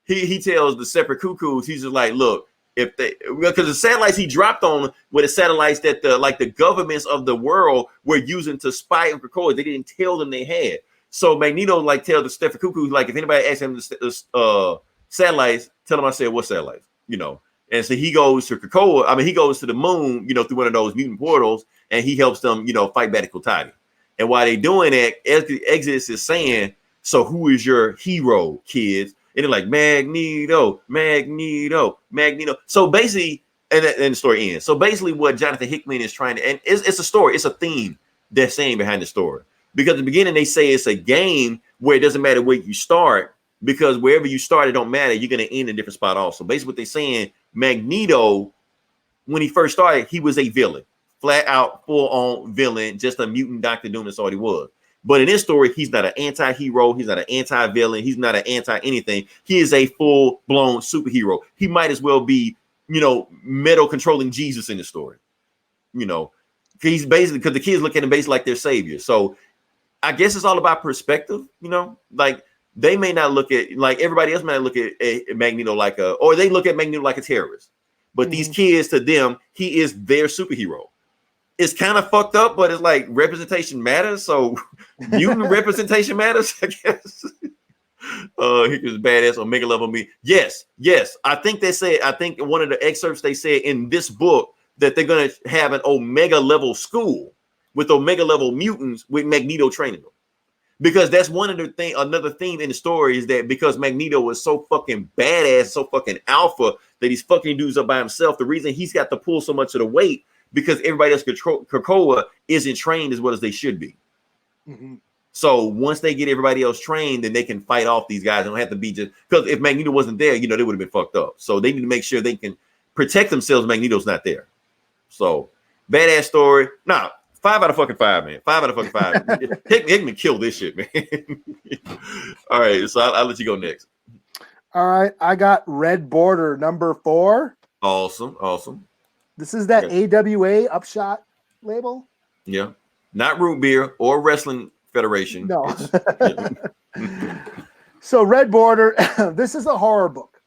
he tells the separate cuckoos, he's just like, look, if they because the satellites he dropped on were the satellites that the governments of the world were using to spy on Krakoa. They didn't tell them they had. So Magneto like tells the separate cuckoos, like if anybody asks him the satellites, tell them I said what satellites, And so he goes to Krakoa. I mean, he goes to the moon, through one of those mutant portals, and he helps them, fight back Kotati. And while they're doing that, Exodus is saying, so who is your hero, kids? And they're like, Magneto. So basically, and the story ends. So basically what Jonathan Hickman is trying to, and it's a story, it's a theme they're saying behind the story. Because at the beginning, they say it's a game where it doesn't matter where you start, because wherever you start, it don't matter. You're going to end in a different spot also. Basically what they're saying, Magneto, when he first started, he was a villain. Flat out, full-on villain, just a mutant doctor doing this all he was. But in this story, he's not an anti-hero. He's not an anti-villain. He's not an anti-anything. He is a full-blown superhero. He might as well be, metal controlling Jesus in the story. He's basically, because the kids look at him basically like their savior. So I guess it's all about perspective, like they may not look at, like everybody else might look at Magneto like or they look at Magneto like a terrorist. But these kids, to them, he is their superhero. It's kind of fucked up, but it's like representation matters. So mutant representation matters, I guess. He was badass Omega level me. Yes. I think in one of the excerpts they said in this book that they're going to have an Omega level school with Omega level mutants with Magneto training them. Because that's one of the another theme in the story is that because Magneto was so fucking badass, so fucking alpha that he's fucking dudes up by himself. The reason he's got to pull so much of the weight because everybody else Krakoa isn't trained as well as they should be. Mm-hmm. So once they get everybody else trained, then they can fight off these guys. They don't have to be just because if Magneto wasn't there, they would have been fucked up. So they need to make sure they can protect themselves. Magneto's not there. So badass story. Nah. 5 out of fucking 5, man. 5 out of fucking 5. Hickman kill this shit, man. All right, so I'll let you go next. All right, I got Red Border number 4. Awesome. This is that AWA Upshot label? Yeah. Not root beer or wrestling federation. No. So Red Border, this is a horror book.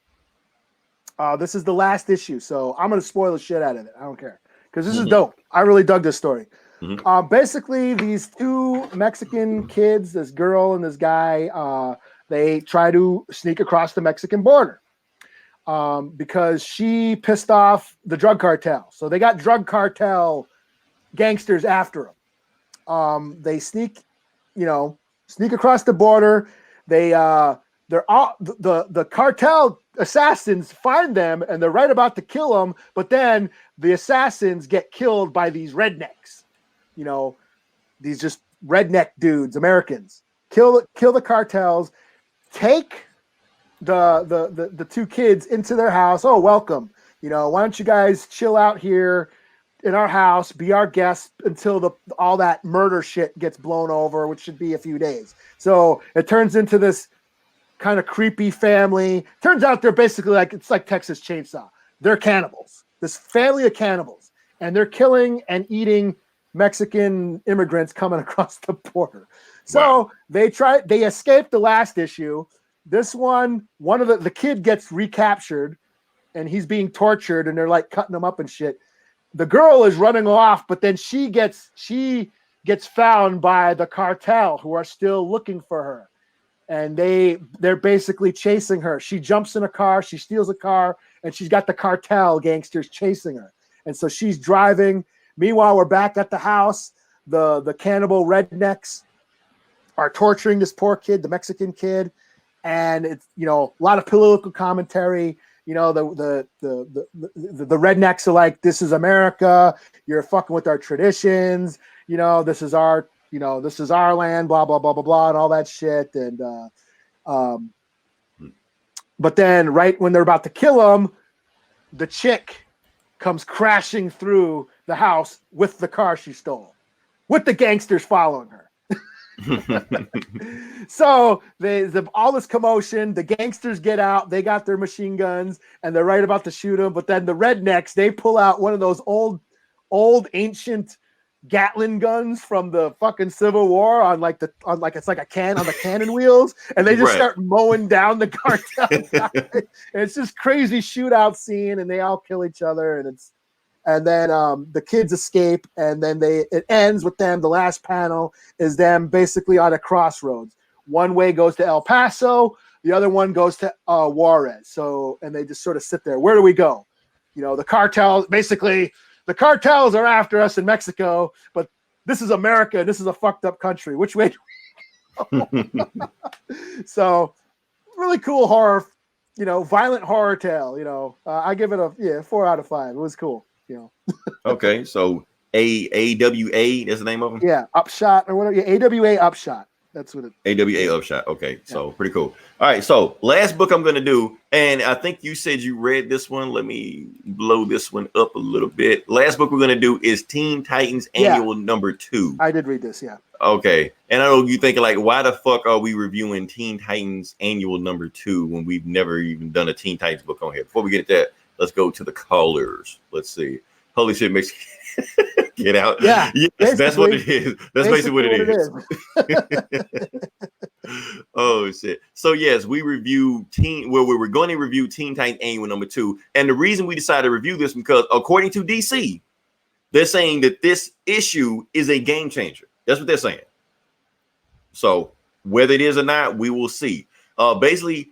This is the last issue, so I'm going to spoil the shit out of it. I don't care. Because this is dope. I really dug this story. Mm-hmm. Basically, these two Mexican kids, this girl and this guy, they try to sneak across the Mexican border because she pissed off the drug cartel. So they got drug cartel gangsters after them. They sneak across the border. They're all the cartel assassins find them and they're right about to kill them, but then the assassins get killed by these rednecks. These just redneck dudes, Americans. Kill the cartels, take the two kids into their house. Oh, welcome. Why don't you guys chill out here in our house, be our guests until all that murder shit gets blown over, which should be a few days. So it turns into this kind of creepy family. Turns out they're basically it's like Texas Chainsaw. They're cannibals. This family of cannibals, and they're killing and eating Mexican immigrants coming across the border. So they escaped the last issue. This one of the kid gets recaptured and he's being tortured and they're like cutting him up and shit. The girl is running off, but then she gets found by the cartel who are still looking for her. And they're basically chasing her. She jumps in a car, she steals a car, and she's got the cartel gangsters chasing her. And so she's driving. Meanwhile, we're back at the house. The cannibal rednecks are torturing this poor kid, the Mexican kid. And it's, you know, a lot of political commentary. You know, the rednecks are like, this is America. You're fucking with our traditions. You know, this is our land, blah, blah, blah, blah, blah, and all that shit. And, but then right when they're about to kill him, the chick comes crashing through the house with the car she stole, with the gangsters following her. So all this commotion, the gangsters get out, they got their machine guns, and they're right about to shoot him. But then the rednecks, they pull out one of those old ancient Gatling guns from the fucking Civil War on it's like a can on the cannon wheels, and they just start mowing down the cartel. And it's just crazy shootout scene, and they all kill each other, and then the kids escape, and then it ends with them. The last panel is them basically on a crossroads. One way goes to El Paso, the other one goes to Juarez. So, and they just sort of sit there. Where do we go? You know, the cartels are after us in Mexico, but this is America. This is a fucked up country. Which way do we go? So, really cool horror, you know, violent horror tale. You know, I give it a 4 out of 5. It was cool. You know. Okay, so AWA, that's the name of them? Yeah, Upshot or whatever. Yeah, AWA Upshot. That's what it AWA Upshot. Okay, so pretty cool. All right, so last book I'm gonna do, and I think you said you read this one. Let me blow this one up a little bit. Last book we're gonna do is Teen Titans Annual number 2. I did read this, yeah. Okay, and I know you thinking like, why the fuck are we reviewing Teen Titans Annual number 2 when we've never even done a Teen Titans book on here? Before we get to that, let's go to the callers. Let's see. Holy shit, makes get out. Yeah, yes, that's what it is. That's basically what it is. Oh shit. So yes, we reviewed we were going to review Teen Titans Annual number 2. And the reason we decided to review this because according to DC, they're saying that this issue is a game changer. That's what they're saying. So whether it is or not, we will see. Basically,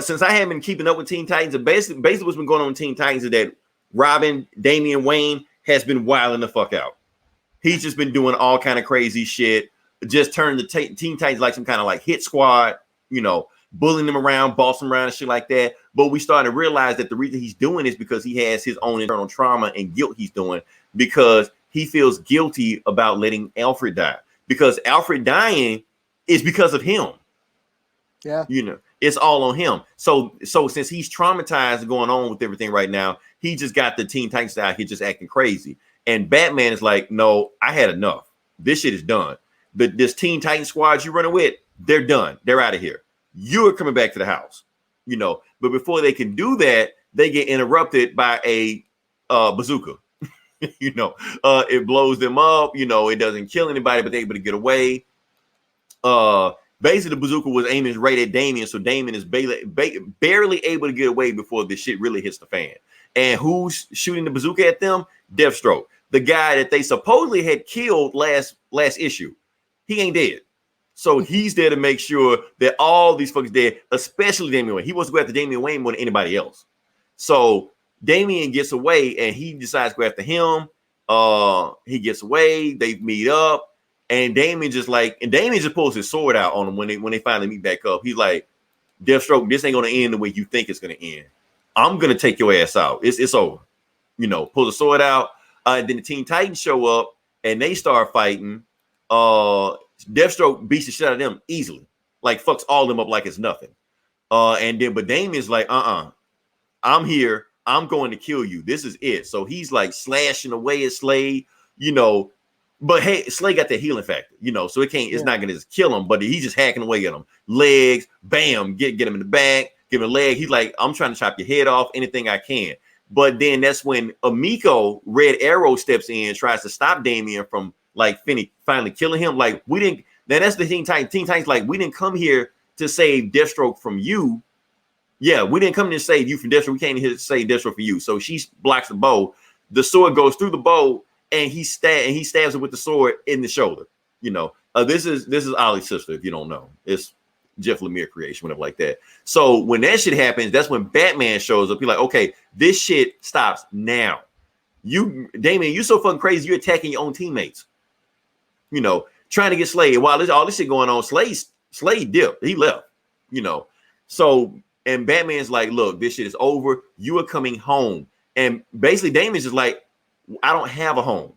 since I haven't been keeping up with Teen Titans, basically what's been going on with Teen Titans is that Robin, Damian Wayne has been wilding the fuck out. He's just been doing all kind of crazy shit. Just turned the Teen Titans like some kind of like hit squad, you know, bullying them around, bossing around and shit like that. But we started to realize that the reason he's doing is because he has his own internal trauma and guilt he's doing because he feels guilty about letting Alfred die. Because Alfred dying is because of him. Yeah. You know, it's all on him. So since he's traumatized and going on with everything right now, he just got the Teen Titans out here just acting crazy. And Batman is like, no, I had enough. This shit is done. But this Teen Titan squad you're running with, they're done. They're out of here. You're coming back to the house, you know. But before they can do that, they get interrupted by a bazooka. You know, it blows them up. You know, it doesn't kill anybody, but they're able to get away. Basically, the bazooka was aiming right at Damian, so Damian is barely able to get away before this shit really hits the fan. And who's shooting the bazooka at them? Deathstroke, the guy that they supposedly had killed last issue. He ain't dead. So he's there to make sure that all these fuckers dead, especially Damian Wayne. He wants to go after Damian Wayne more than anybody else. So Damian gets away and he decides to go after him. He gets away, they meet up, and Damian just pulls his sword out on him when they finally meet back up. He's like, Deathstroke, this ain't gonna end the way you think it's gonna end. I'm gonna take your ass out. It's over. You know, pull the sword out. And then the Teen Titans show up and they start fighting. Deathstroke beats the shit out of them easily, like fucks all of them up like it's nothing. But Damian's like, I'm here. I'm going to kill you. This is it. So he's like slashing away at Slade, you know. But hey, Slade got that healing factor, you know, so it's not gonna just kill him, but he's just hacking away at him. Legs, bam, get him in the back, give him a leg. He's like, I'm trying to chop your head off, anything I can. But then that's when Emiko, Red Arrow, steps in, tries to stop Damian from like finally killing him. Like, we didn't. Then that's the Teen Titans. Teen Titans, like, we didn't come here to save Deathstroke from you. Yeah, we didn't come here to save you from Deathstroke. We came here to save Deathstroke for you. So she blocks the bow. The sword goes through the bow, and he stabs her with the sword in the shoulder. You know, this is Ollie's sister. If you don't know, it's Jeff Lemire creation, whatever like that. So when that shit happens, that's when Batman shows up. He's like, okay, this shit stops now. Damian, you so fucking crazy. You're attacking your own teammates. You know, trying to get Slade. While all this shit going on, Slade dipped. He left. You know, so and Batman's like, look, this shit is over. You are coming home. And basically, Damian's just like, I don't have a home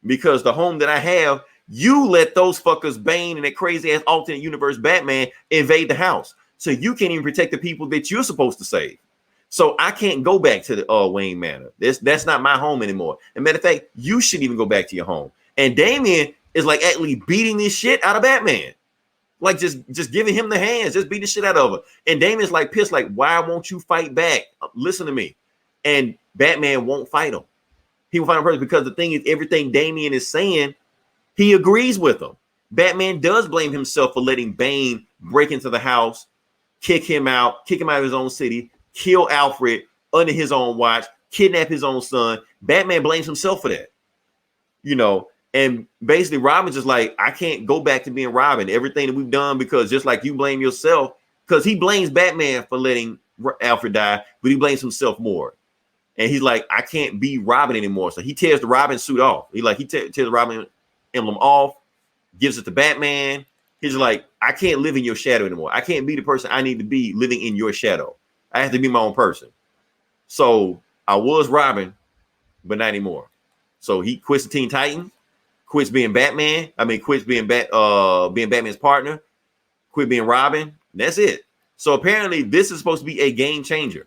because the home that I have, you let those fuckers, Bane and that crazy ass alternate universe Batman, invade the house. So you can't even protect the people that you're supposed to save. So I can't go back to the Wayne Manor. That's not my home anymore. And matter of fact, you shouldn't even go back to your home. And Damian is like actually beating this shit out of Batman. Like just giving him the hands, just beat the shit out of him. And Damian's like pissed, like, why won't you fight back? Listen to me. And Batman won't fight him. He will fight him first because the thing is, everything Damian is saying, he agrees with him. Batman does blame himself for letting Bane break into the house, kick him out of his own city, kill Alfred under his own watch, kidnap his own son. Batman blames himself for that. You know, and basically Robin's just like, I can't go back to being Robin. Everything that we've done, because just like you blame yourself, because he blames Batman for letting Alfred die, but he blames himself more. And he's like, I can't be Robin anymore. So he tears the Robin suit off. He tears the Robin emblem off, gives it to Batman. He's like, I can't live in your shadow anymore. I can't be the person I need to be living in your shadow. I have to be my own person. So I was Robin, but not anymore. So he quits the Teen Titans, quits being Batman. Quits being Batman's partner, quit being Robin. That's it. So apparently this is supposed to be a game changer.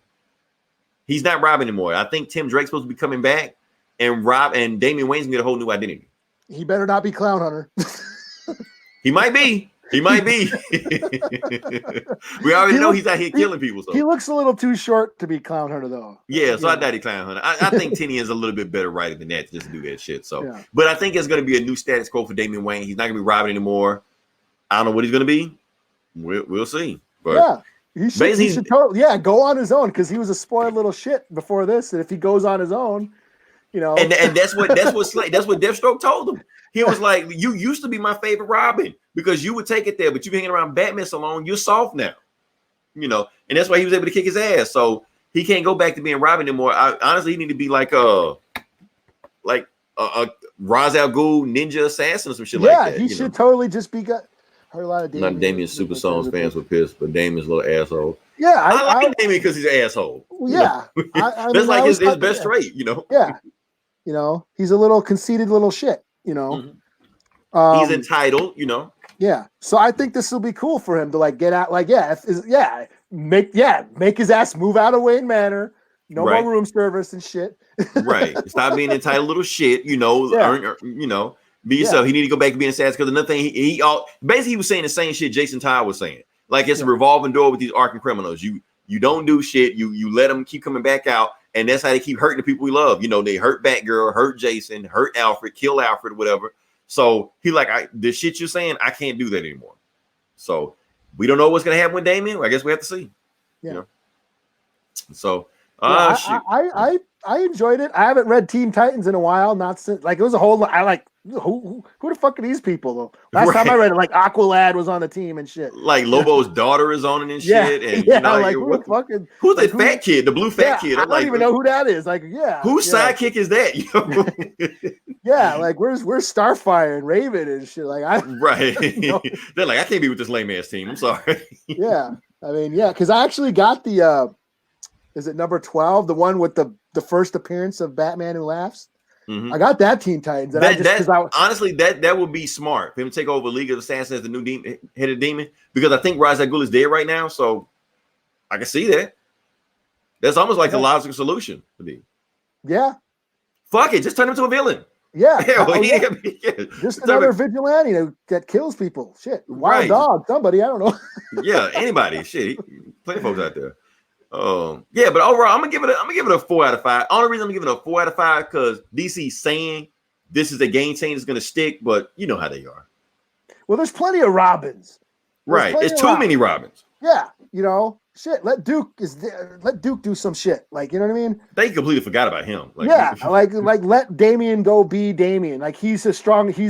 He's not Robin anymore. I think Tim Drake's supposed to be coming back, and Damian Wayne's gonna get a whole new identity. He better not be Clown Hunter. He might be. We already know he's out here killing people. So he looks a little too short to be Clown Hunter, though. Yeah, so I doubt he Clown Hunter. I think Tinian's a little bit better writer than that just to do that shit. So, yeah. But I think it's going to be a new status quo for Damian Wayne. He's not going to be Robin anymore. I don't know what he's going to be. We'll see. But yeah. He should totally, go on his own, because he was a spoiled little shit before this. And if he goes on his own, you know, and that's what Deathstroke told him. He was like, "You used to be my favorite Robin because you would take it there, but you've been hanging around Batman so long, you're soft now." You know, and that's why he was able to kick his ass. So he can't go back to being Robin anymore. Honestly, he need to be like a Ra's al Ghul ninja assassin or some shit like that. Yeah, he should totally just be got. Heard a lot of Damian. Not Damian Super Songs fans were pissed, but Damian's a little asshole. Yeah, I like Damian because he's an asshole. Yeah, that's like his best trait, you know. Yeah, you know, he's a little conceited little shit, you know. Mm-hmm. He's entitled, you know. Yeah, so I think this will be cool for him to like get out, like make his ass move out of Wayne Manor. No more room service and shit. Right, stop being entitled little shit, you know. Be yourself. He need to go back to being assassin, because another thing he basically was saying the same shit Jason Todd was saying. Like, it's a revolving door with these Arkham criminals. You don't do shit. You let them keep coming back out, and that's how they keep hurting the people we love. You know, they hurt Batgirl, hurt Jason, hurt Alfred, kill Alfred, whatever. So he like, the shit you're saying, I can't do that anymore. So we don't know what's gonna happen with Damian. I guess we have to see. Yeah. You know? So I enjoyed it. I haven't read Teen Titans in a while. Not since, like, it was a whole. I like who the fuck are these people though? Last time I read it, like Aqualad was on the team and shit. Like Lobo's daughter is on it and shit. And you know, like who's the fat kid? The blue fat kid. I don't even know who that is. Like, whose sidekick is that? Like where's Starfire and Raven and shit? Like They're like, I can't be with this lame ass team. I'm sorry. Because I actually got the is it number 12, the one with the first appearance of Batman Who Laughs? Mm-hmm. I got that Teen Titans. And honestly, that would be smart for him to take over League of Assassins as the new headed demon, because I think Ra's al Ghul is dead right now, so I can see that. That's almost like the logical solution for me. Yeah. Fuck it, just turn him to a villain. Yeah. Just another vigilante that kills people. Shit. Wild dog, somebody, I don't know. Yeah, anybody. Shit. Plenty of folks out there. But overall, I'm gonna give it a 4 out of 5. Only reason I'm giving it a 4 out of 5 because DC's saying this is a game changer, it's gonna stick, but you know how they are. Well, there's plenty of Robins. It's too many Robins. Yeah, you know, shit. Let Duke do some shit. Like, you know what I mean? They completely forgot about him. Like, let Damian go be Damian. Like, he's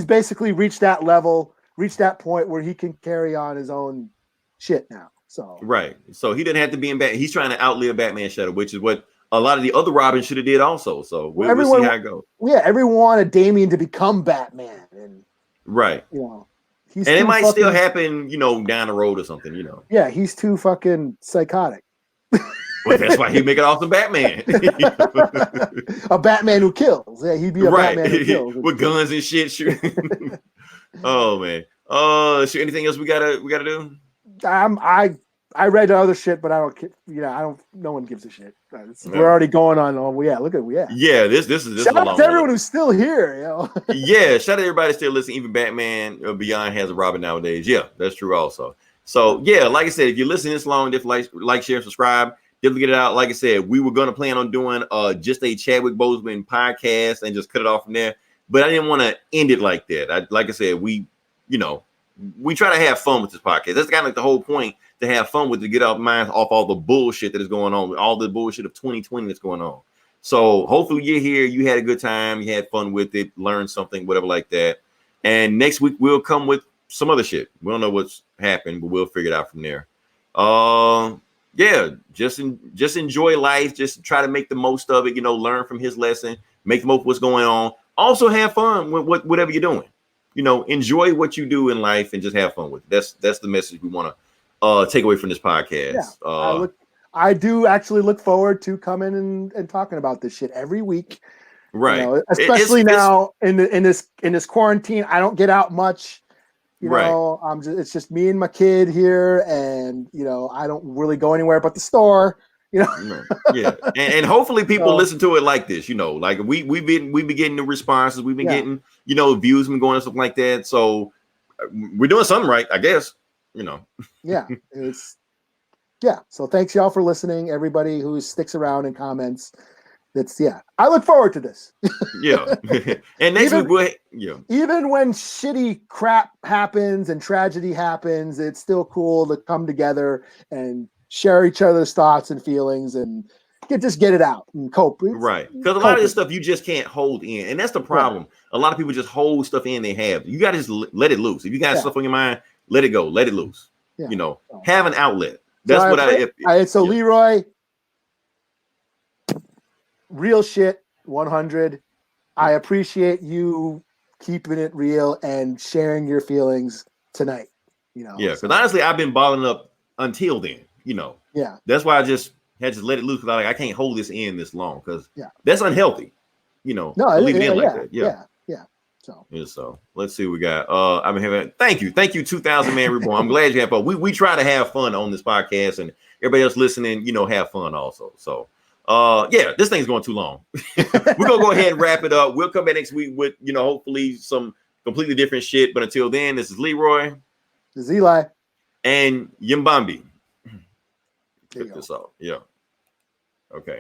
basically reached that level, reached that point where he can carry on his own shit now. So he didn't have to be in Batman. He's trying to outlive Batman Shadow, which is what a lot of the other Robins should have did also. So we'll see how it goes. Yeah, everyone wanted Damian to become Batman, and right, he's and it might still happen, down the road or something, Yeah, he's too fucking psychotic. Well, that's why he'd make it awesome Batman. A Batman who kills. Yeah, he'd be a Batman who kills with guns and shit. Shooting. Oh man. So anything else we gotta do? I read other shit, but I don't. No one gives a shit. We're already going on. Oh yeah, look at Yeah, this is shout out to everyone who's still here. Yeah, shout out to everybody still listening. Even Batman Beyond has a Robin nowadays. Yeah, that's true also. So yeah, like I said, if you're listening this long, definitely like, share, subscribe. Definitely get it out. Like I said, we were gonna plan on doing just a Chadwick Boseman podcast and just cut it off from there. But I didn't want to end it like that. Like I said, we try to have fun with this podcast. That's kind of like the whole point, to have fun with, to get our minds off all the bullshit that is going on, all the bullshit of 2020 that's going on. So hopefully you're here, you had a good time, you had fun with it, learned something, whatever like that. And next week we'll come with some other shit. We don't know what's happened, but we'll figure it out from there. Yeah, just enjoy life. Just try to make the most of it. Learn from his lesson. Make the most of what's going on. Also have fun with whatever you're doing. Enjoy what you do in life and just have fun with it. That's the message we want to take away from this podcast. Yeah, I do actually look forward to coming and talking about this shit every week. Right. Especially now in this quarantine, I don't get out much. It's just me and my kid here, and I don't really go anywhere but the store. Yeah, and hopefully people listen to it like this. Like we be getting the responses, we've been getting views and going and stuff like that. So we're doing something right, I guess. So thanks y'all for listening. Everybody who sticks around and comments. I look forward to this. Yeah. And next week even when shitty crap happens and tragedy happens, it's still cool to come together and share each other's thoughts and feelings and just get it out and cope. Right. Because a lot of this stuff you just can't hold in. And that's the problem. Right. A lot of people just hold stuff in they have. You got to just let it loose. If you got stuff on your mind, let it go. Let it loose. Yeah. Have an outlet. That's Leroy, real shit 100. I appreciate you keeping it real and sharing your feelings tonight. Because honestly, I've been balling up until then. That's why I just had to let it loose, because I can't hold this in this long, because that's unhealthy. No, leave it in like that. Yeah. So let's see what we got. I've been having thank you 2000 Man Reborn. I'm glad you had fun. We try to have fun on this podcast, and everybody else listening, have fun also. So this thing's going too long. We're gonna go ahead and wrap it up. We'll come back next week with hopefully some completely different shit. But until then, this is Leroy. This is Eli. And Yimbambi. Check this out. Yeah. Okay.